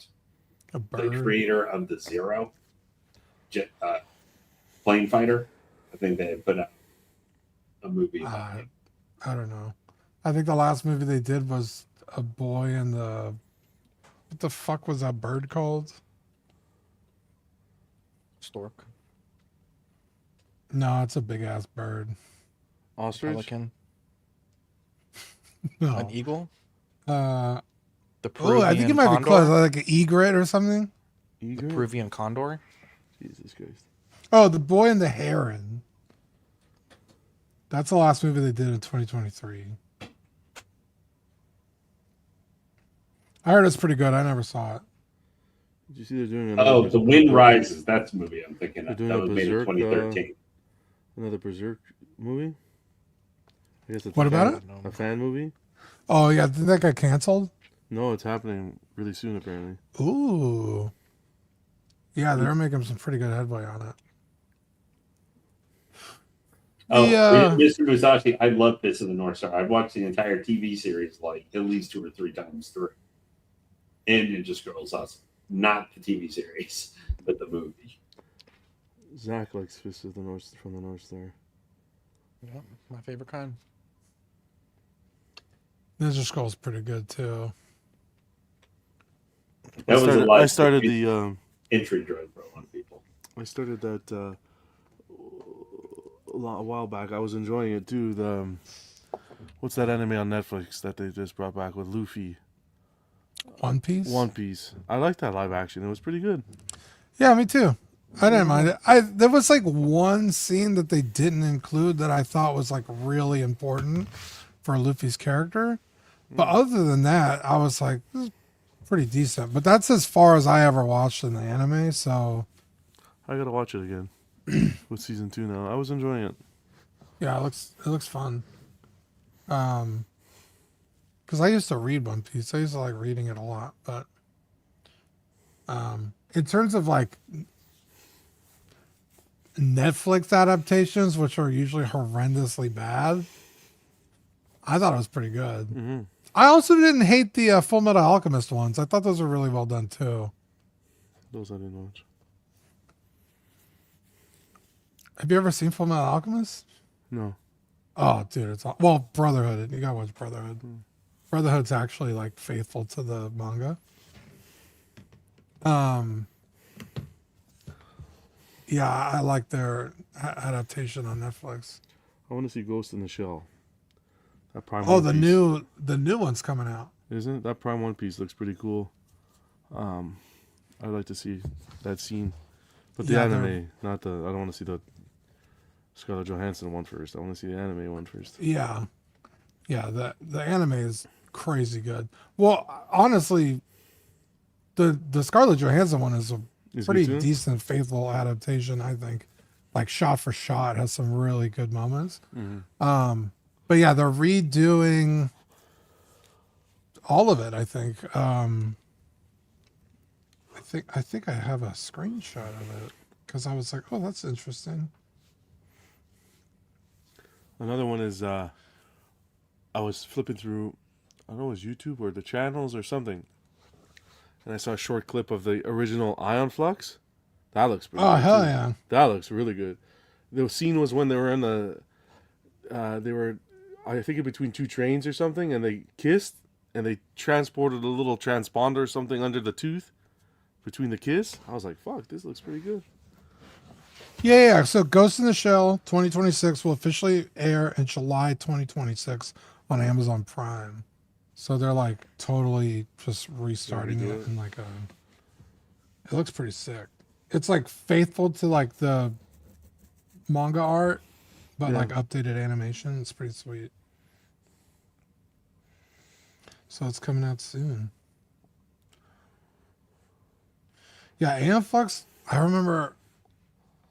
A the bird. creator of the Zero plane fighter? I think they had put out a movie about it. I don't know. I think the last movie they did was A Boy in the... What the fuck was that bird called? Stork. No, it's a big ass bird. Ostrich? Pelican. No. An eagle. Uh, The oh, Peruvian I think it might condor. be close. Like an egret or something. Eager? Peruvian condor. Jesus Christ. Oh, The Boy and the Heron. That's the last movie they did in 2023. I heard it's pretty good. I never saw it. Did you see they're doing Oh, The Wind Rises. That's the movie I'm thinking They're of. doing That a was made in Berserk, 2013. another Berserk movie? I guess it's What a about fan, it? A fan movie? Oh, yeah. Did that get canceled? No, it's happening really soon apparently. Ooh. Yeah, they're making some pretty good headway on it. Oh, The, Mr. Musashi, I love Fist of the North Star. I've watched the entire TV series like at least 2 or 3 times through. And Ninja Scrolls awesome. Not the TV series, but the movie. Zach likes Fist of the North from the North Star. Yep, my favorite kind. Ninja Scroll's pretty good, too. That was a lot. I started the entry drug for a lot of people. I started that a while back. I was enjoying it too. The what's that anime on Netflix that they just brought back with Luffy? One Piece? One Piece. I liked that live action. It was pretty good. Yeah, me too. I didn't mind it. There was like one scene that they didn't include that I thought was like really important for Luffy's character. But other than that, I was like, this is pretty decent. But that's as far as I ever watched in the anime, so I gotta watch it again with season 2 now. I was enjoying it. yeah, it looks fun. Because I used to read One Piece. I used to like reading it a lot, but in terms of like Netflix adaptations, which are usually horrendously bad, I thought it was pretty good. Mm-hmm. I also didn't hate the Full Metal Alchemist ones. I thought those were really well done too. Those I didn't watch. Have you ever seen Full Metal Alchemist? No. Oh, dude, it's well, Brotherhood. You gotta watch Brotherhood. Brotherhood's actually like faithful to the manga. Yeah, I like their adaptation on Netflix. I want to see Ghost in the Shell. That Prime. Oh, One the Piece. new one's coming out. Isn't it? That Prime One Piece looks pretty cool. I'd like to see that scene, but the Yeah, anime, not the. I don't want to see the Scarlett Johansson one first. I want to see the anime one first. Yeah, the anime is crazy good. Well, honestly, the Scarlett Johansson one is a Is pretty good too? decent, faithful adaptation. I think, like shot for shot, has some really good moments. Mhm. But yeah, they're redoing all of it. I think. I think I have a screenshot of it because I was like, oh, that's interesting. Another one is I was flipping through, I don't know, it was YouTube or the channels or something, and I saw a short clip of the original Ion Flux. That looks pretty Oh good hell too. yeah! That looks really good. The scene was when they were in the, they were, I think, in between 2 trains or something, and they kissed, and they transported a little transponder or something under the tooth between the kiss. I was like, fuck, this looks pretty good. Yeah. So Ghost in the Shell 2026 will officially air in July 2026 on Amazon Prime. So they're like totally just restarting Redo it it. and like it looks pretty sick. It's like faithful to like the manga art, but Yeah. like updated animation. It's pretty sweet. So it's coming out soon. Yeah, Amflux, I remember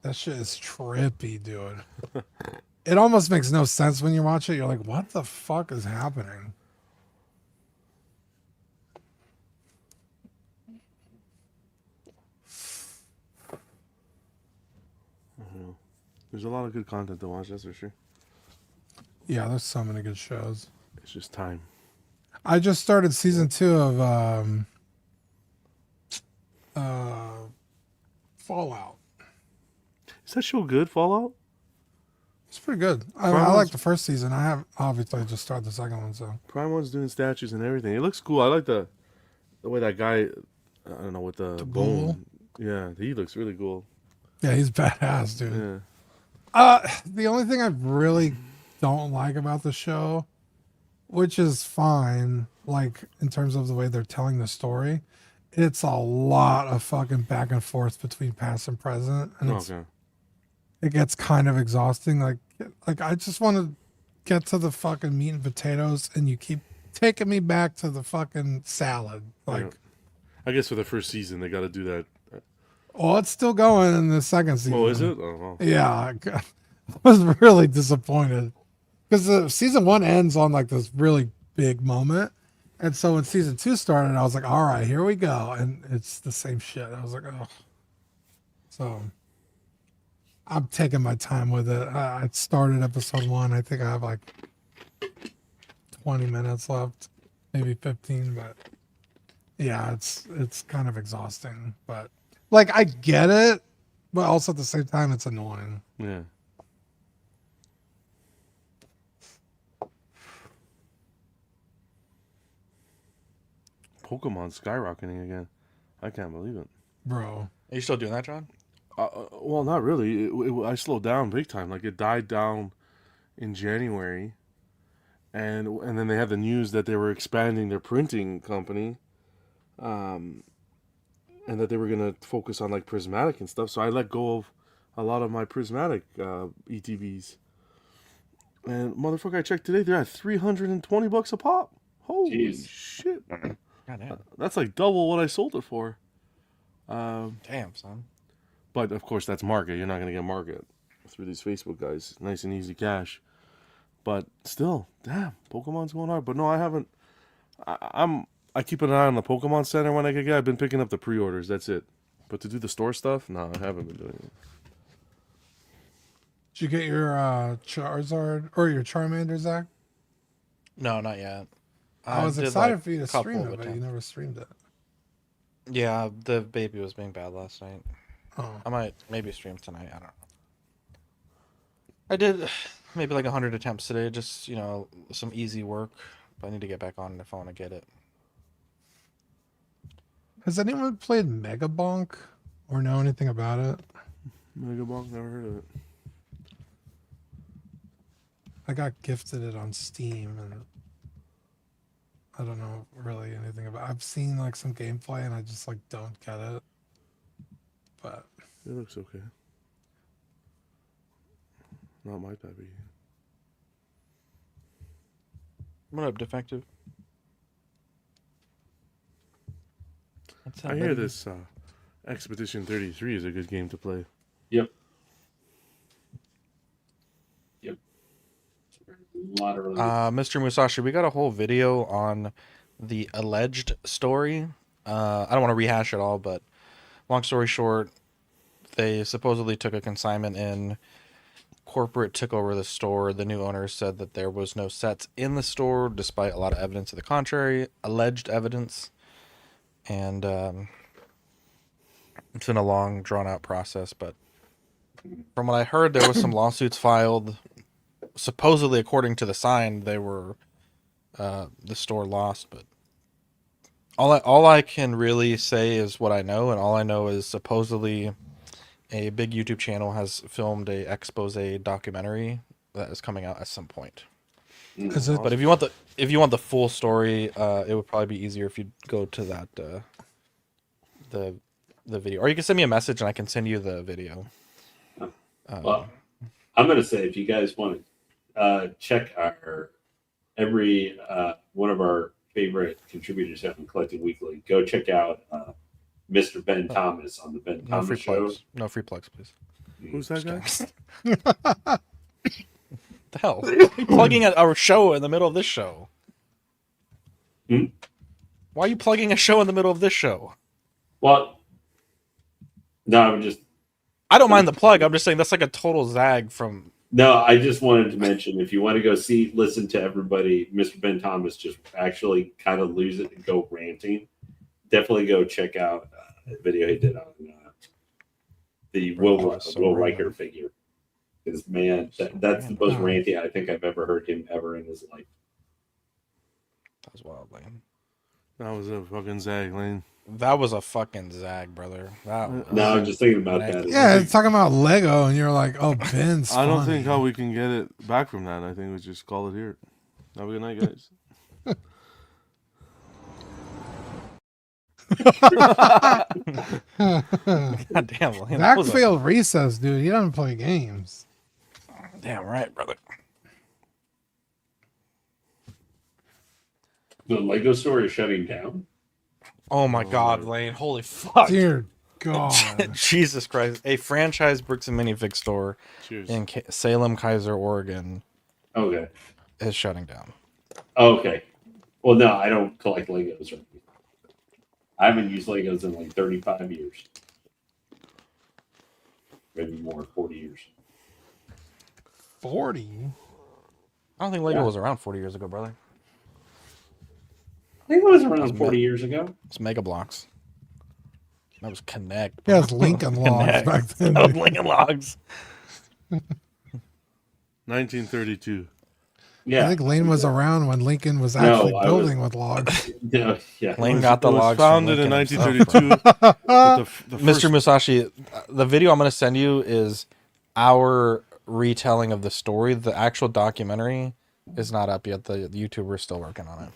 that shit is trippy, dude. It almost makes no sense when you watch it. You're like, what the fuck is happening? There's a lot of good content to watch, that's for sure. Yeah, there's so many good shows. It's just time. I just started season 2 of Fallout. Is that show good, Fallout? It's pretty good. I Prime like was- the first season. I have obviously just started the second one, so Prime One's doing statues and everything. It looks cool. I like the way that guy, I don't know, with the ghoul? bone. Yeah, he looks really cool. yeah, he's badass, dude. Yeah. The only thing I really don't like about the show, which is fine, like in terms of the way they're telling the story, it's a lot of fucking back and forth between past and present, and Okay. it gets kind of exhausting. Like I just want to get to the fucking meat and potatoes, and you keep taking me back to the fucking salad. Like, Yeah. I guess for the first season, they got to do that. oh, it's still going in the second season. Oh, is it? Oh, wow. Yeah, I was really disappointed because season 1 ends on like this really big moment, and so when season 2 started, I was like, all right, here we go, and it's the same shit. I was like, oh. So I'm taking my time with it. I started episode 1. I think I have like 20 minutes left, maybe 15, but yeah, it's kind of exhausting. But like I get it, but also at the same time, it's annoying. Yeah. Pokemon skyrocketing again. I can't believe it. Bro. Are you still doing that, John? Well, not really. I slowed down big time. Like it died down in January, and then they had the news that they were expanding their printing company, and that they were gonna focus on like prismatic and stuff. So I let go of a lot of my prismatic ETBs. And motherfucker, I checked today. They're at $320 a pop. Holy Jeez. shit! God damn. That's like double what I sold it for. Um, Damn, son. But of course, that's market. You're not going to get market through these Facebook guys. Nice and easy cash. But still, damn, Pokemon's going hard. But no, I haven't. I keep an eye on the Pokemon Center when I can get. I've been picking up the pre-orders. That's it. But to do the store stuff, no, I haven't been doing it. Did you get your Charizard or your Charmander, Zach? No, not yet. I was did, excited like, for you to couple stream of it, but you attempts. never streamed it. Yeah, the baby was being bad last night. Oh, I might maybe stream tonight. I don't know. I did maybe like 100 attempts today. Just, some easy work. But I need to get back on it if I want to get it. has anyone played Mega Bonk or know anything about it? Mega Bonk, never heard of it. I got gifted it on Steam, and I don't know really anything about. I've seen like some gameplay, and I just like don't get it. But It looks okay. Not my type of game. What up, Defective? What's up, I hear buddy? this Expedition 33 is a good game to play. Yep. Lottery. Mr. Musashi, we got a whole video on the alleged story. I don't want to rehash it all, but long story short, they supposedly took a consignment in. Corporate took over the store. The new owner said that there was no sets in the store, despite a lot of evidence to the contrary, alleged evidence. And it's been a long, drawn-out process, but from what I heard, there was some lawsuits filed. Supposedly, according to the sign, they were the store lost, but all I can really say is what I know, and all I know is supposedly a big YouTube channel has filmed a expose documentary that is coming out at some point. Is it? But if you want the full story, it would probably be easier if you go to that the video, or you can send me a message and I can send you the video. Well, I'm gonna say if you guys want to check our every one of our favorite contributors have been collecting weekly, go check out Mr. Ben Thomas on the Ben No free Thomas Show. plugs. No free plugs, please. Who's that guy? The hell? Why are you plugging our show in the middle of this show? Hmm? Why are you plugging a show in the middle of this show? Well, no, I'm just I don't mind the plug. I'm just saying that's like a total zag from. no. I just wanted to mention if you want to go listen to everybody, Mr. Ben Thomas just actually kind of lose it and go ranting. Definitely go check out a video he did on the Will Riker figure. Because man, that's the most ranty I think I've ever heard him ever in his life. That was wild, Lane. That was a fucking zag, Lane. That was a fucking zag, brother. That was No, I'm just thinking about that. Yeah, it's talking about Lego, and you're like, oh, Ben's. I don't funny. think how we can get it back from that. I think we just call it here. Have a good night, guys. God damn, Lane. That Zach was failed recess, dude. He doesn't play games. damn right, brother. The Lego store is shutting down. Oh my God, Lane. Holy fuck. Dear God. Jesus Christ. A franchise bricks and minifig store Cheers. in Salem, Kaiser, Oregon Okay. is shutting down. Okay. Well, no, I don't collect Legos. Right? I haven't used Legos in like 35 years. Maybe more, 40 years. 40? I don't think Lego Yeah. was around 40 years ago, brother. I think it was around 40 years ago. It's Mega Bloks. That was Connect. Yeah, it was Lincoln Logs Connect. back then. That was Lincoln Logs. 1932. Yeah. I think Lane was around when Lincoln was No, actually I building with logs. Yeah. Yeah. Lane got the It was logs. founded from in Lincoln 1932. himself, but the Mr. first, Musashi, the video I'm going to send you is our retelling of the story. The actual documentary is not up yet. The YouTuber's still working on it.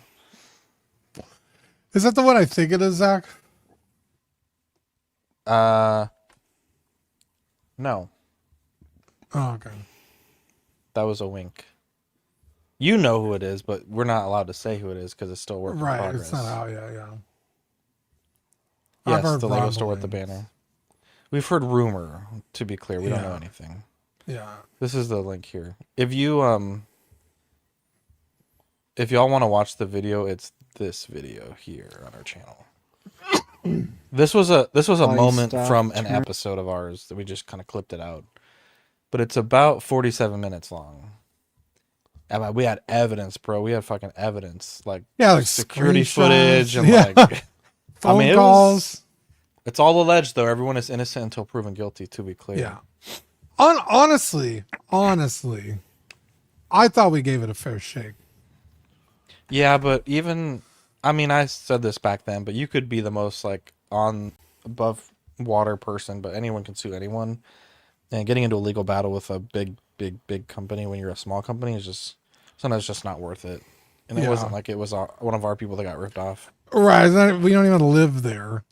Is that the one I think it is, Zach? No, Oh, okay. that was a wink. You know who it is, but we're not allowed to say who it is because it's still work in Right, progress. it's not out yet, yeah. I've Yes, heard the Lego store with the rumblings. banner. We've heard rumor. To be clear, we don't know Yeah. anything. Yeah. This is the link here. If you if y'all want to watch the video, it's this video here on our channel. This was a moment from an episode of ours that we just kind of clipped it out. But it's about 47 minutes long. And we had evidence, bro. We had fucking evidence, like Yeah, like security screenshots. footage and Yeah. like Phone mean, it was- calls. it's all alleged though. Everyone is innocent until proven guilty, to be clear. Yeah. Honestly, I thought we gave it a fair shake. Yeah, but even I mean, I said this back then, but you could be the most like on above water person, but anyone can sue anyone. And getting into a legal battle with a big company when you're a small company is just sometimes just not worth it. And it Yeah. wasn't like it was one of our people that got ripped off. Right. We don't even live there.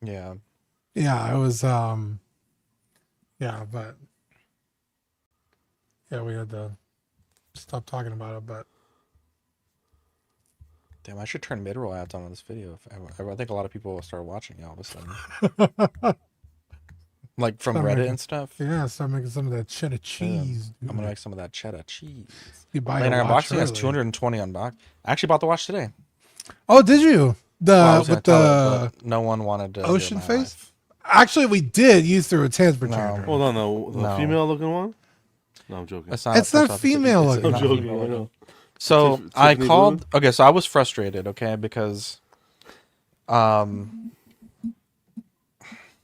Yeah. Yeah, it was yeah, but yeah, we had to stop talking about it, but Damn, I should turn mid-roll ads on this video. I think a lot of people will start watching it all of a sudden. Like from Start Reddit making- and stuff. yeah, start making some of that cheddar cheese. I'm dude. gonna make some of that cheddar cheese. You buy Lane a Iron watch Boxing has early. 220 unboxed. I actually bought the watch today. Oh, did you? Well, I was gonna With tell the it, but no one wanted to. do it ocean in my face? life. Actually, we did use through a transport No. trainer. Hold on, the No. female looking one? No, I'm joking. It's It's not female it's looking. not I'm joking. female I looking. know. So Tiff- I Tiffany called. Okay, so I was frustrated. Okay, because,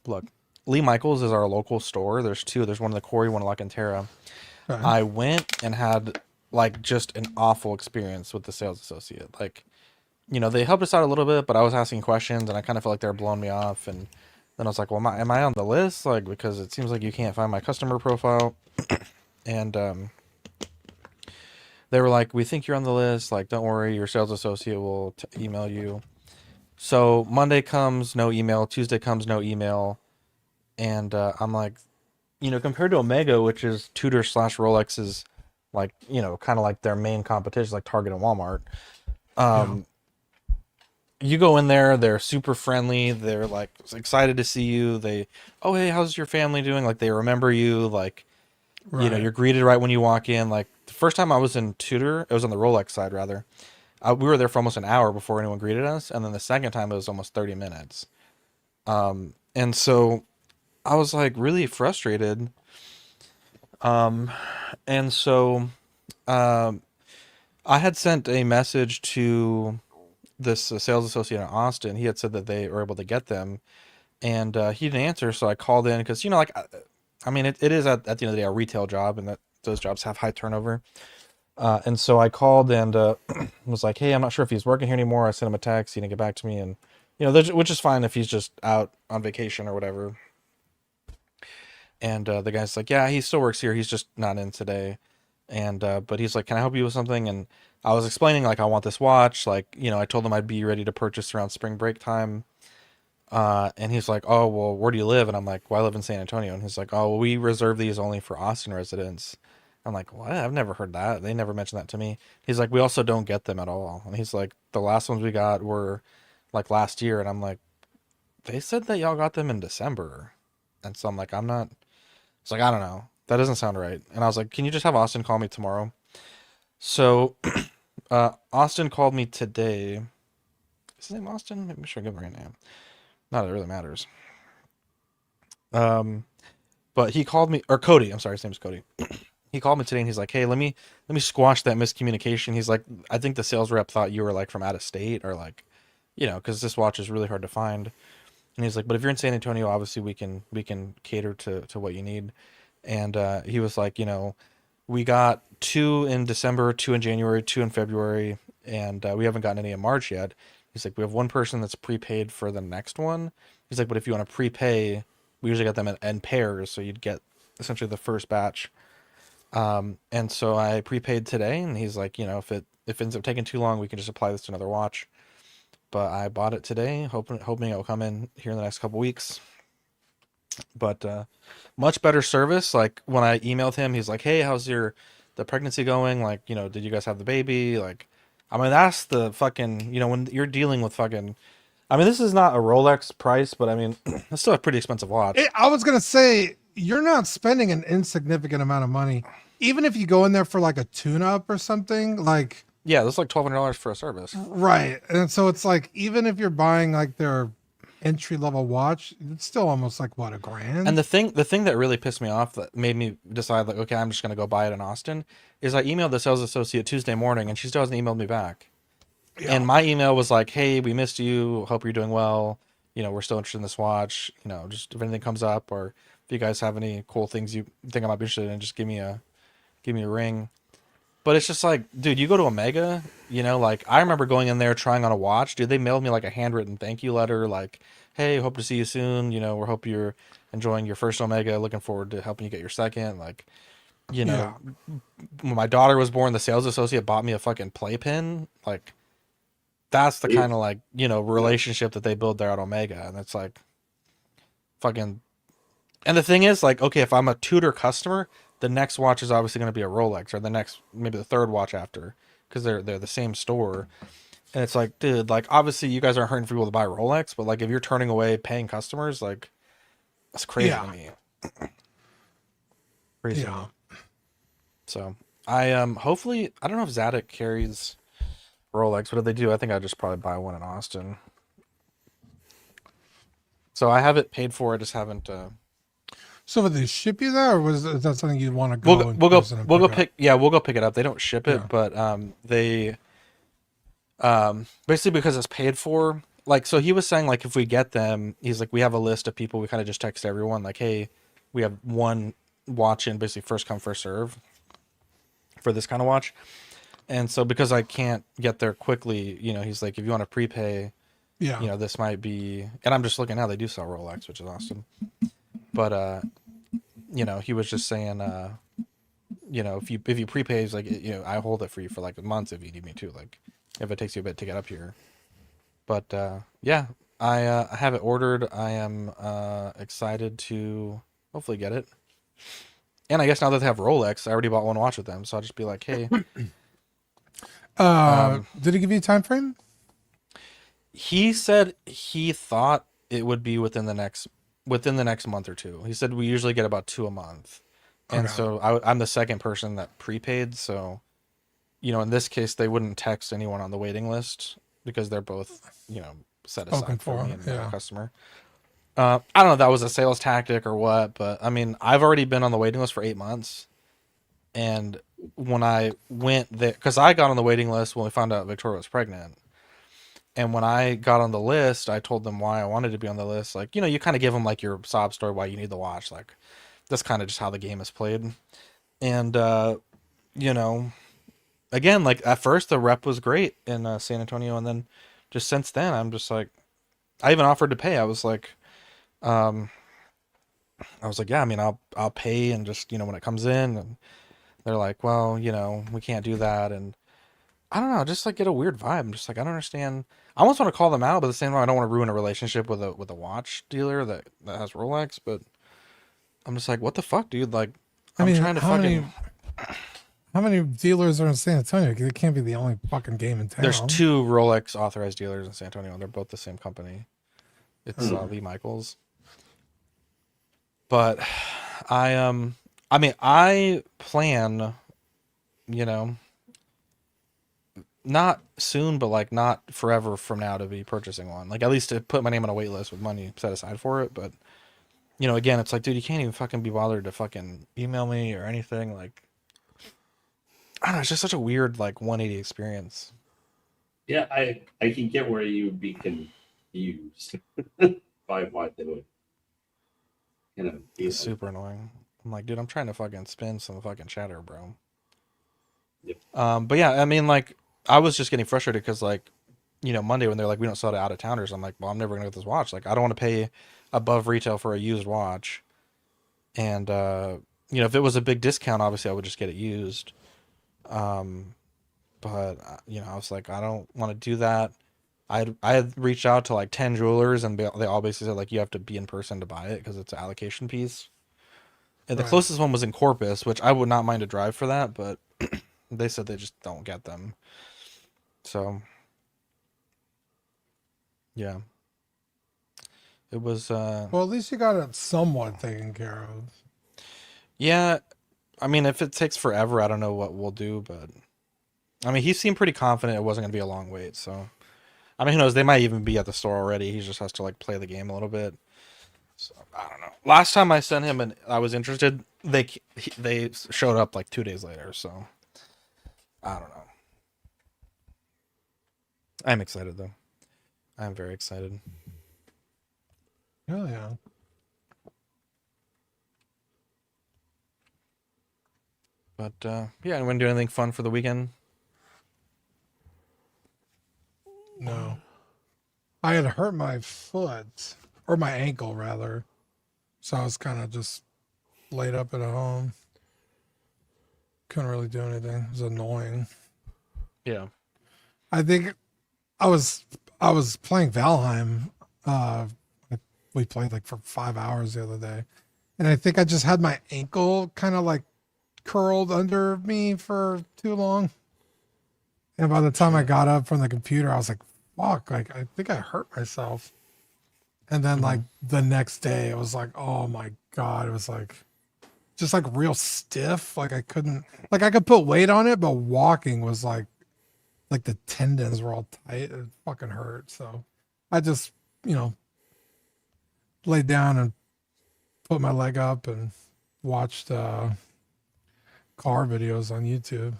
look, Lee Michaels is our local store. There's two. There's one in the Quarry, one in La Cantera. Okay. I went and had like just an awful experience with the sales associate. Like, they helped us out a little bit, but I was asking questions and I kind of felt like they were blowing me off. And then I was like, well, am I on the list? Like, because it seems like you can't find my customer profile. And they were like, we think you're on the list. Like, don't worry, your sales associate will email you. So Monday comes, no email. Tuesday comes, no email. And I'm like, compared to Omega, which is Tudor / Rolex's, like, kind of like their main competition, like Target and Walmart. You go in there, they're super friendly. They're like excited to see you. Oh, hey, how's your family doing? Like, they remember you. Like, Right. you're greeted right when you walk in. Like, the first time I was in Tudor, it was on the Rolex side rather. We were there for almost an hour before anyone greeted us, and then the second time it was almost 30 minutes. And so I was like really frustrated. And so I had sent a message to this sales associate in Austin. He had said that they were able to get them, and he didn't answer. So I called in because like, I mean, it is at the end of the day a retail job, and that those jobs have high turnover. And so I called and was like, hey, I'm not sure if he's working here anymore. I sent him a text. He didn't get back to me, and which is fine if he's just out on vacation or whatever. And the guy's like, yeah, he still works here. He's just not in today. And but he's like, can I help you with something? And I was explaining, like, I want this watch. Like, I told him I'd be ready to purchase around spring break time. And he's like, oh, well, where do you live? And I'm like, well, I live in San Antonio. And he's like, oh, well, we reserve these only for Austin residents. I'm like, what? I've never heard that. They never mentioned that to me. He's like, we also don't get them at all. And he's like, the last ones we got were like last year. And I'm like, they said that y'all got them in December. And so I'm like, it's like, I don't know. That doesn't sound right. And I was like, can you just have Austin call me tomorrow? So Austin called me today. Is his name Austin? Make sure I give him the right name. Not that it really matters. But he called me, or Cody. I'm sorry, his name's Cody. He called me today and he's like, hey, let me squash that miscommunication. He's like, I think the sales rep thought you were like from out of state, or like, because this watch is really hard to find. And he's like, but if you're in San Antonio, obviously we can cater to what you need. And he was like, we got 2 in December, 2 in January, 2 in February, and we haven't gotten any in March yet. He's like, we have one person that's prepaid for the next one. He's like, but if you want to prepay, we usually get them in pairs, so you'd get essentially the first batch. And so I prepaid today, and he's like, if it ends up taking too long, we can just apply this to another watch. But I bought it today, hoping it will come in here in the next couple weeks. But much better service. Like, when I emailed him, he's like, hey, how's the pregnancy going? Like, did you guys have the baby? Like, I mean, that's the fucking, when you're dealing with fucking, I mean, this is not a Rolex price, but I mean, it's still a pretty expensive watch. I was going to say, you're not spending an insignificant amount of money. Even if you go in there for like a tune-up or something, like... Yeah, that's like $1,200 for a service. Right. And so it's like, even if you're buying like their entry-level watch, it's still almost like, what, $1,000? And the thing that really pissed me off, that made me decide, like, okay, I'm just going to go buy it in Austin, is I emailed the sales associate Tuesday morning, and she still hasn't emailed me back. Yeah. And my email was like, hey, we missed you. Hope you're doing well. We're still interested in this watch. Just if anything comes up, or if you guys have any cool things you think I might be interested in, just give me a ring. But it's just like, dude, you go to Omega, like, I remember going in there trying on a watch. Dude, they mailed me like a handwritten thank you letter, like, hey, hope to see you soon. We hope you're enjoying your first Omega. Looking forward to helping you get your second. Like, when my daughter was born, the sales associate bought me a fucking playpen. Like, that's the kind of, like, relationship that they build there at Omega. And it's like, fucking, and the thing is, like, okay, if I'm a Tudor customer, the next watch is obviously going to be a Rolex, or the next, maybe the third watch after, because they're the same store. And it's like, dude, like, obviously you guys aren't hurting for people to buy Rolex, but like, if you're turning away paying customers, like, that's crazy to me. Crazy. Yeah. So I hopefully, I don't know if Zadig carries Rolex, but if they do, I think I'd just probably buy one in Austin. So I have it paid for. I just haven't. So would they ship you there, or is that something you'd want to go? We'll go pick it up. They don't ship it, but they basically, because it's paid for. Like, so he was saying, like, if we get them, he's like, we have a list of people. We kind of just text everyone, like, hey, we have one watch in, basically first come first serve for this kind of watch. And so because I can't get there quickly, he's like, if you want to prepay, Yeah. this might be, and I'm just looking now, they do sell Rolex, which is awesome. But, he was just saying, if you prepay, he's like, I hold it for you for like a month if you need me to, like, if it takes you a bit to get up here. But, yeah, I have it ordered. I am excited to hopefully get it. And I guess now that they have Rolex, I already bought one watch with them, so I'll just be like, hey. Did he give you a time frame? He said he thought it would be within the next month or two. He said we usually get about 2 a month, and Okay. so I'm the second person that prepaid. So, in this case, they wouldn't text anyone on the waiting list because they're both, set Spoken aside for for, me and yeah. the customer. I don't know if that was a sales tactic or what, but I mean, I've already been on the waiting list for 8 months, and when I went there, because I got on the waiting list when we found out Victoria was pregnant. And when I got on the list, I told them why I wanted to be on the list. Like, you kind of give them like your sob story why you need the watch. Like, that's kind of just how the game is played. And, again, like at first the rep was great in San Antonio. And then just since then, I'm just like, I even offered to pay. Um, I was like, yeah, I mean, I'll pay and just, when it comes in. And they're like, well, we can't do that. And I don't know, just like get a weird vibe. I'm just like, I don't understand. I almost want to call them out, but at the same time, I don't want to ruin a relationship with a watch dealer that has Rolex. But I'm just like, what the fuck, dude? Like, I I'm mean, trying to how many dealers are in San Antonio? 'Cause it can't be the only fucking game in town. There's 2 Rolex authorized dealers in San Antonio, and they're both the same company. It's Lee Michaels. But I mean, I plan, you know, not soon, but like not forever from now to be purchasing one. Like at least to put my name on a wait list with money set aside for it. But again, it's like, dude, you can't even fucking be bothered to fucking email me or anything. Like, I don't know, it's just such a weird like 180 experience. Yeah, I can get where you would be confused by why they would, be It's super annoying. I'm like, dude, I'm trying to fucking spin some fucking chatter, bro. Yep. But yeah, I mean, like, I was just getting frustrated because, like, Monday when they're like, we don't sell to out of towners, I'm like, well, I'm never gonna get this watch. Like, I don't want to pay above retail for a used watch. And if it was a big discount, obviously I would just get it used. But I was like, I don't want to do that. I had reached out to like 10 jewelers, and they all basically said like you have to be in person to buy it because it's an allocation piece. And the Right. closest one was in Corpus, which I would not mind a drive for that, but they said they just don't get them. So, yeah. It was, Well, at least you got it somewhat taken care of. yeah. I mean, if it takes forever, I don't know what we'll do, but I mean, he seemed pretty confident it wasn't going to be a long wait. So, I mean, who knows? They might even be at the store already. He just has to like play the game a little bit. So, I don't know. Last time I sent him and I was interested, they showed up like 2 days later. So, I don't know. I'm excited though. I'm very excited. Hell yeah. But yeah, anyone do anything fun for the weekend? No. I had hurt my foot, or my ankle rather. So I was kind of just laid up at home. Couldn't really do anything. It was annoying. Yeah. I think I was playing Valheim. We played like for 5 hours the other day. And I think I just had my ankle kind of like curled under me for too long. And by the time I got up from the computer, I was like, fuck, like I think I hurt myself. And then like the next day it was like, oh my God, it was like just like real stiff. Like I couldn't, like I could put weight on it, but walking was like the tendons were all tight. It fucking hurt. So I just, laid down and put my leg up and watched car videos on YouTube.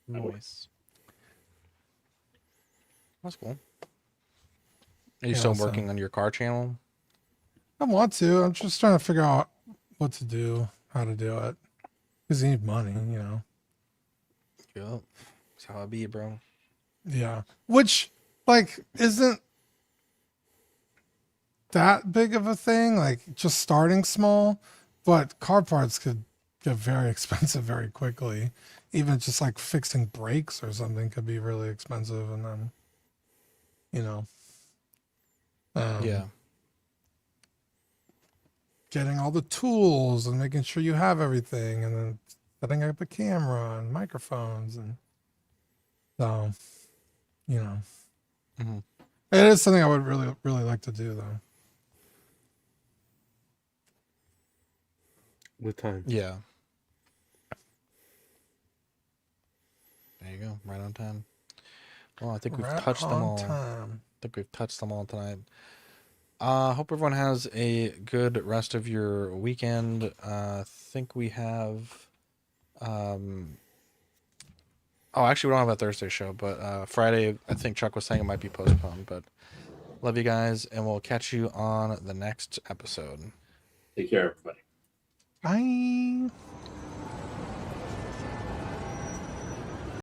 Nice. That's cool. Are you Yeah, still so- working on your car channel? I want to. I'm just trying to figure out what to do, how to do it. Because you need money, Yeah. That's how it be, bro. Yeah. Which, like, isn't that big of a thing. Like, just starting small, but car parts could get very expensive very quickly. Even just like fixing brakes or something could be really expensive. And then, you know, Yeah. getting all the tools and making sure you have everything, and then setting up a camera and microphones, and so, you know, Mhm. it is something I would really, really like to do, though. With time. Yeah. There you go. Right on time. Well, I think we've Right touched them on all. time. I think we've touched them all tonight. Hope everyone has a good rest of your weekend. Think we have, oh, actually, we don't have a Thursday show, but Friday, I think Chuck was saying it might be postponed. But love you guys, and we'll catch you on the next episode. Take care, everybody. Bye.